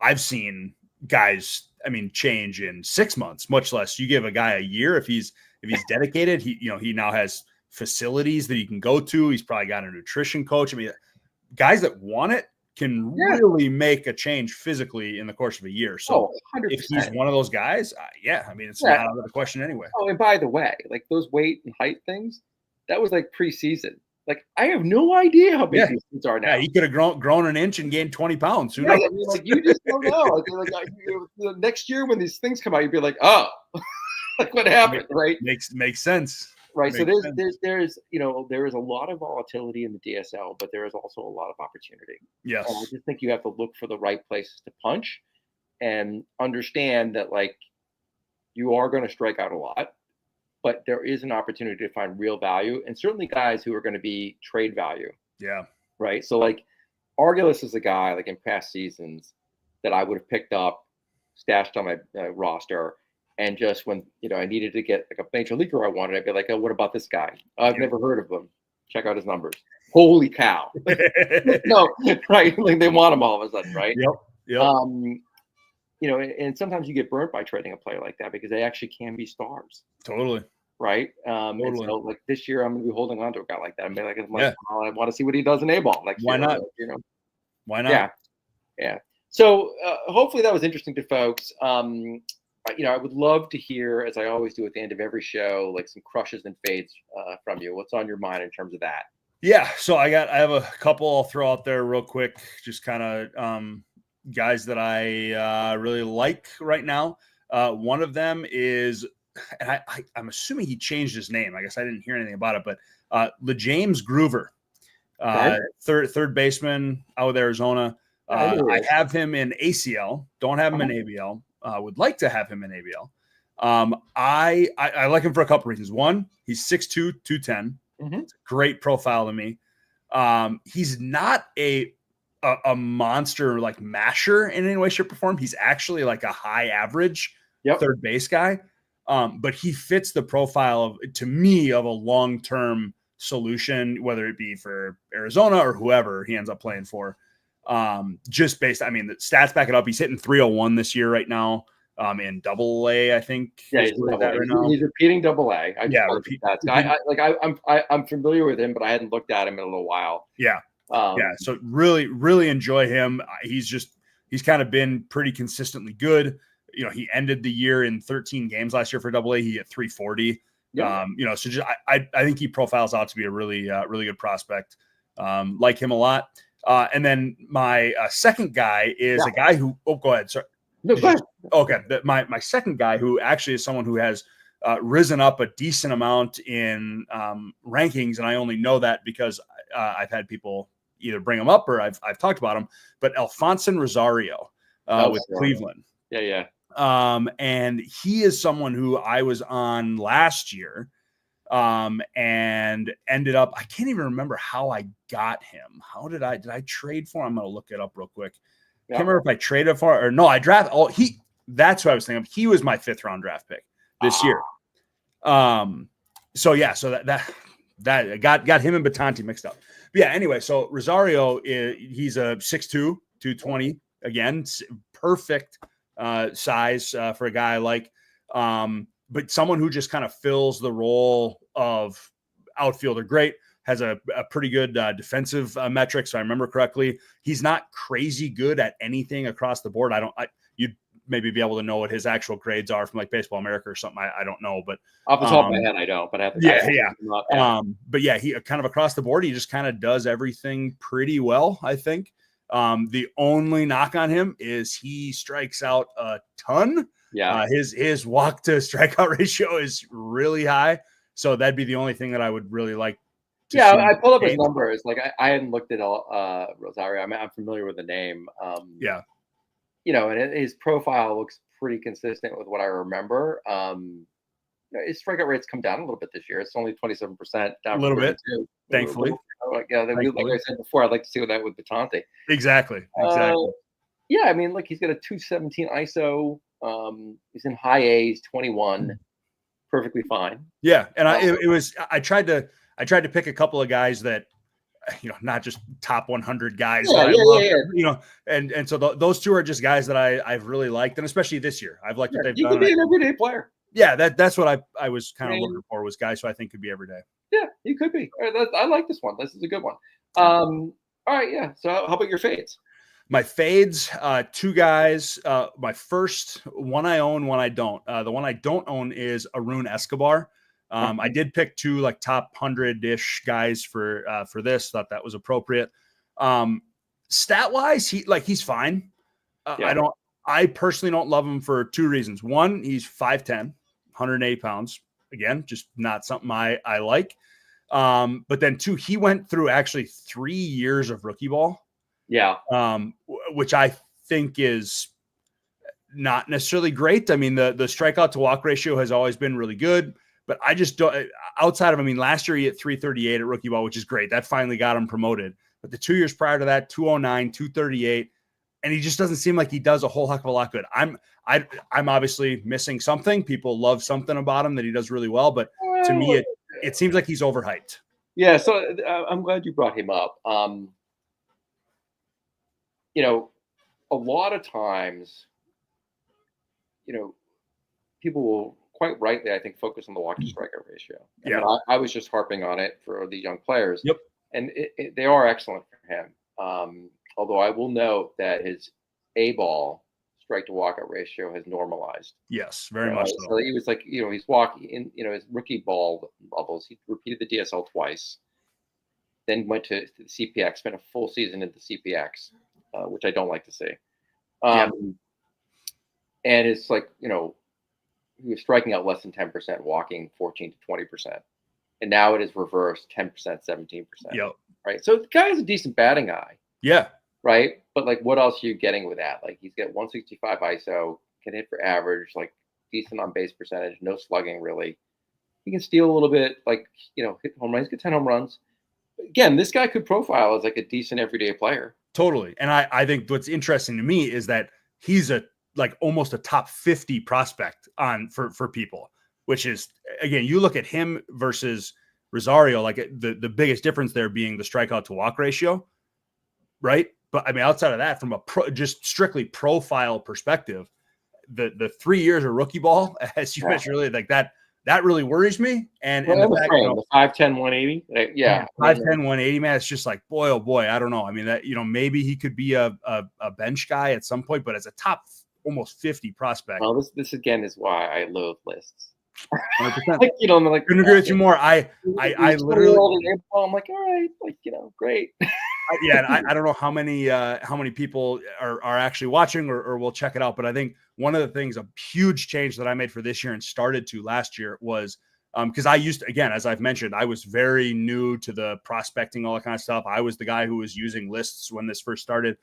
I've seen guys, change in 6 months, much less you give a guy a year. If he's dedicated, he now has facilities that he can go to. He's probably got a nutrition coach. Guys that want it can really make a change physically in the course of a year. So 100%. If he's one of those guys, it's not out of the question anyway. Oh, and by the way, like those weight and height things, that was like preseason. Like, I have no idea how big Yeah. these kids are now. Yeah, he could have grown an inch and gained 20 pounds. Who Yeah, knows? I mean, like, you just don't know. Next year when these things come out, you'd be like, oh, like what happened, right? Makes sense. Right. So Makes sense. there's there is a lot of volatility in the DSL, but there is also a lot of opportunity. Yes. And I just think you have to look for the right places to punch and understand that, like, you are going to strike out a lot, but there is an opportunity to find real value, and certainly guys who are going to be trade value. Yeah. Right. So, like, Arguelles is a guy, like, in past seasons that I would have picked up, stashed on my roster, and just when I needed to get like a major leaguer I wanted, I'd be like, oh, what about this guy? I've never heard of him. Check out his numbers. Holy cow! No, right? Like, they want him all of a sudden, right? Yep. And sometimes you get burnt by trading a player like that because they actually can be stars. Totally. Right. And Totally. so, like, this year, I'm going to be holding on to a guy like that. I'm like, oh, I want to see what he does in A-ball next Why year. not? Like, Why not? Yeah. So hopefully that was interesting to folks. I would love to hear, as I always do at the end of every show, like, some crushes and fades from you. What's on your mind in terms of that? Yeah. So I have a couple I'll throw out there real quick. Just kind of guys that I really like right now. One of them is, and I'm assuming he changed his name. I guess I didn't hear anything about it, but LeJames Groover, third baseman out of Arizona. I have him in ACL. Don't have him in ABL. Would like to have him in ABL. I like him for a couple reasons. One, he's 6'2", 210. Mm-hmm. Great profile to me. He's not a monster like masher in any way, shape, or form. He's actually like a high average third base guy. But he fits the profile to me of a long-term solution, whether it be for Arizona or whoever he ends up playing for. Just based, I mean, the stats back it up. He's hitting 301 this year right now. In Double-A, I think. Yeah, he's repeating Double-A. I'm familiar with him, but I hadn't looked at him in a little while. Yeah. So really, really enjoy him. He's kind of been pretty consistently good. He ended the year in 13 games last year for Double-A. He hit 340. Yeah. So just I think he profiles out to be a really, really good prospect. Like him a lot. And then my second guy is a guy who. Oh, go ahead. Sorry. No, go ahead. Okay. My second guy, who actually is someone who has risen up a decent amount in rankings, and I only know that because I've had people either bring him up or I've talked about him. But Alfonso Rosario with Cleveland. Yeah. And he is someone who I was on last year. And ended up, I can't even remember how I got him. Did I trade for him? I'm going to look it up real quick. Can't remember if I traded for, or no, I drafted. That's what I was thinking of. He was my 5th round draft pick this year. So that got him and Bitonti mixed up. But yeah, anyway, so Rosario, he's a 6'2", 220, again, perfect size for a guy like, but someone who just kind of fills the role of outfielder. Great. Has a pretty good defensive metrics. So I remember correctly. He's not crazy good at anything across the board. You'd maybe be able to know what his actual grades are from like Baseball America or something. I don't know, but off the top of my head, I don't. But but yeah, he kind of across the board, he just kind of does everything pretty well, I think. The only knock on him is he strikes out a ton. Yeah, his walk to strikeout ratio is really high. So that'd be the only thing that I would really like. I pulled up his numbers. Like, I hadn't looked at Rosario. I mean, I'm familiar with the name. And his profile looks pretty consistent with what I remember. His strikeout rate's come down a little bit this year. It's only 27%, down a little bit. Thankfully, like I said before, I'd like to see what that with Bitonti. Exactly. I mean, like, he's got a 217 ISO. He's in high A's, 21, perfectly fine. Yeah, and I tried to pick a couple of guys that, not just top 100 guys. And so those two are just guys that I've really liked, and especially this year, I've liked what they've done. He could be an everyday player. Yeah, that's what I was kind of looking for, was guys who I think could be every day. Yeah, he could be. I like this one. This is a good one. All right, yeah. So how about your fades? My fades, 2 guys. My first, one I own, one I don't. The one I don't own is Arun Escobar. I did pick 2 like top 100-ish guys for this. Thought that was appropriate. Stat wise, he's fine. I personally don't love him for 2 reasons. One, he's 5'10", 180 pounds. Again, just not something I like. But then 2, he went through actually 3 years of rookie ball. Yeah. Which I think is not necessarily great. I mean, the strikeout to walk ratio has always been really good, but I just don't, outside of, I mean, last year he hit 338 at rookie ball, which is great. That finally got him promoted. But the 2 years prior to that, 209, 238, and he just doesn't seem like he does a whole heck of a lot good. I'm obviously missing something. People love something about him that he does really well, but to me, it seems like he's overhyped. Yeah, so I'm glad you brought him up. You know, a lot of times, you know, people will quite rightly, I think, focus on the walk to strikeout ratio. Yeah. I was just harping on it for the young players. Yep. And they are excellent for him. Although I will note that his A-ball strike to walkout ratio has normalized. Yes, very much so. So he was like, you know, he's walking in, you know, his rookie ball levels. He repeated the DSL twice, then went to the CPX, spent a full season in the CPX, which I don't like to see. And it's like, you know, he was striking out less than 10%, walking 14 to 20%. And now it is reversed 10%, 17%. Yep. Right. So the guy has a decent batting eye. Yeah. Right. But like, what else are you getting with that? Like, he's got 165 ISO, can hit for average, like decent on base percentage, no slugging really. He can steal a little bit, like, you know, hit home runs, get 10 home runs. Again, this guy could profile as like a decent everyday player. Totally. And I think what's interesting to me is that he's almost a top 50 prospect for people, which is, again, you look at him versus Rosario, like the biggest difference there being the strikeout to walk ratio, right? But I mean, outside of that, from a just strictly profile perspective, the 3 years of rookie ball, as you mentioned earlier, like that really worries me. And the fact, the 5'10", 180, yeah, 5'10", 180, man, it's just like, boy, oh boy, I don't know. I mean, that, you know, maybe he could be a bench guy at some point, but as a top almost 50 prospect. Well, this again is why I loathe lists. 100%. Like, you know, I'm like, couldn't agree with you more. I literally, I'm like, all right, like, you know, great. Yeah, and I don't know how many people are actually watching or will check it out, but I think one of the things, a huge change that I made for this year and started to last year was because I used to, again, as I've mentioned, I was very new to the prospecting, all that kind of stuff. I was the guy who was using lists when this first started.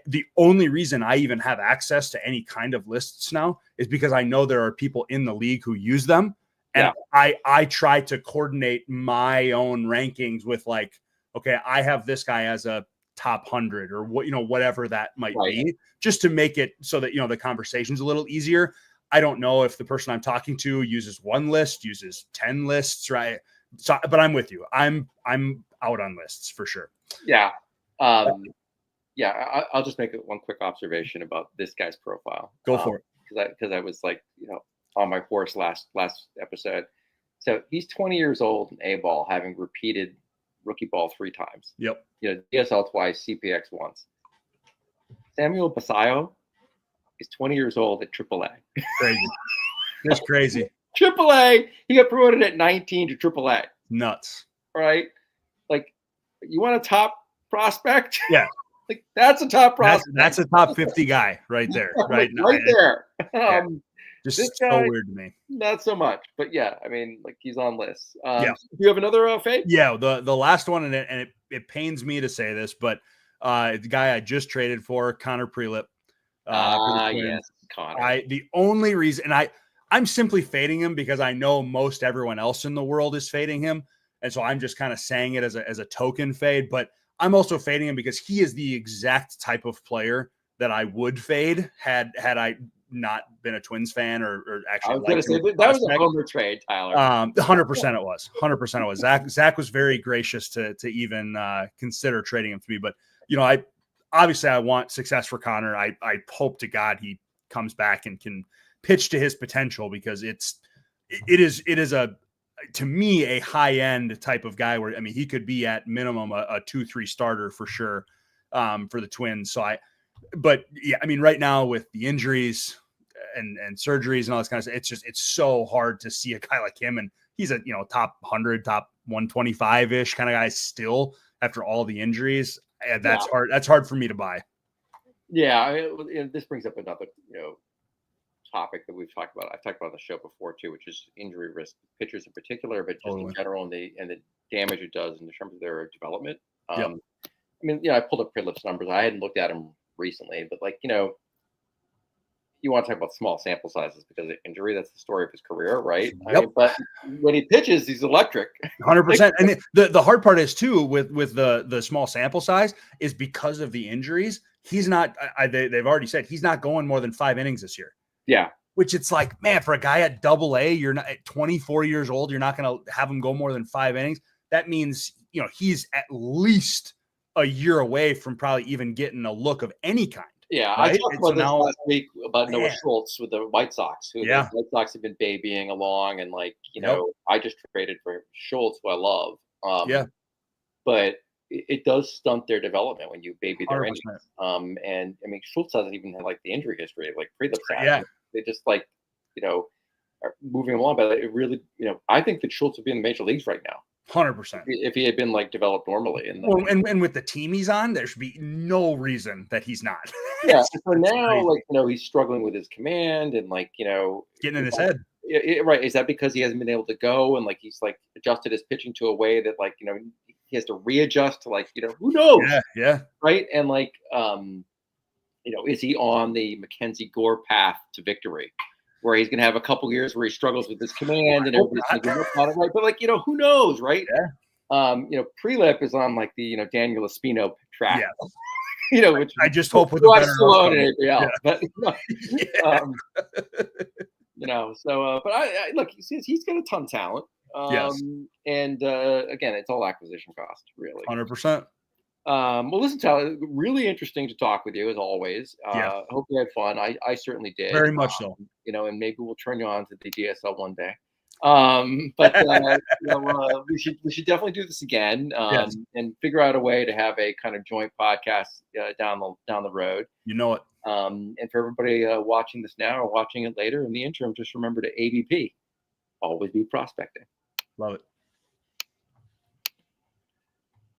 The only reason I even have access to any kind of lists now is because I know there are people in the league who use them. And I try to coordinate my own rankings with, like, okay, I have this guy as a top 100 or what, you know, whatever that might be, just to make it so that, you know, the conversation's a little easier. I don't know if the person I'm talking to uses one list, uses 10 lists, right? So, but I'm with you. I'm out on lists for sure. Yeah. Yeah, I'll just make one quick observation about this guy's profile. Go for it. Because I was like, you know, on my horse last episode. So he's 20 years old in A-ball, having repeated rookie ball 3 times. Yep. You know, DSL twice, CPX once. Samuel Basayo is 20 years old at AAA. Crazy. That's crazy. AAA. He got promoted at 19 to AAA. Nuts. Right? Like, you want a top prospect? Yeah. Like, that's a top prospect. That's a top 50 guy right there. Right there. Just this so guy, weird to me. Not so much, but yeah, I mean, like, he's on lists. Yeah. Do you have another fade? Yeah, the last one, and it pains me to say this, but the guy I just traded for, Connor Prelip. Yes, Connor. The only reason, and I'm simply fading him because I know most everyone else in the world is fading him, and so I'm just kind of saying it as a token fade, but I'm also fading him because he is the exact type of player that I would fade had I not been a Twins fan or actually. I was going to say that was a homer trade, Tyler. 100% it was. 100% it was. Zach was very gracious to even consider trading him to me, but you know, I want success for Connor. I hope to God he comes back and can pitch to his potential, because it is to me a high end type of guy where, I mean, he could be at minimum a 2-3 starter for sure for the Twins. So but yeah, I mean, right now with the injuries and surgeries and all this kind of stuff, it's so hard to see a guy like him. And he's a top 100, top 125 ish kind of guy still after all the injuries. And that's hard. That's hard for me to buy. Yeah, this brings up another topic that we've talked about. I've talked about on the show before too, which is injury risk pitchers in particular, but just in general, and the damage it does in terms of their development. I mean, I pulled up Prilip's numbers. I hadn't looked at them recently, but you want to talk about small sample sizes because of injury. That's the story of his career, right? Yep. I mean, but when he pitches, he's electric. 100%. And the hard part is too with the small sample size is because of the injuries. He's not. They've already said he's not going more than 5 innings this year. Yeah. Which it's like, man, for a guy at AA, you're not at 24 years old. You're not going to have him go more than 5 innings. That means he's at least a year away from probably even getting a look of any kind. Yeah, right? I talked about this last week about Noah Schultz with the White Sox, who the White Sox have been babying along, and I just traded for Schultz, who I love. But it does stunt their development when you baby their innings. And I mean, Schultz doesn't even have the injury history of Prilip's had. Yeah, they just are moving along, but it really, I think that Schultz would be in the major leagues right now. 100%. If he had been developed normally, and with the team he's on, there should be no reason that he's not. Yeah. So now, he's struggling with his command and getting in his head. Right? Is that because he hasn't been able to go and he's adjusted his pitching to a way that he has to readjust to who knows? Yeah. Right. And is he on the Mackenzie Gore path to victory? Where he's going to have a couple years where he struggles with his command and everybody's thinking about it, right? But who knows, right? Yeah. Prilip is on the Daniel Espino track. Yeah. Which I just hope with a better Stallone and ABL. But but I look, he's got a ton of talent. And again, it's all acquisition cost, really. 100%. Well, listen, Tyler, really interesting to talk with you as always. Hope you had fun. I certainly did. Very much so. And maybe we'll turn you on to the DSL one day. But we should definitely do this again and figure out a way to have a kind of joint podcast down the road. You know it. And for everybody watching this now or watching it later, in the interim, just remember to ABP. Always be prospecting. Love it.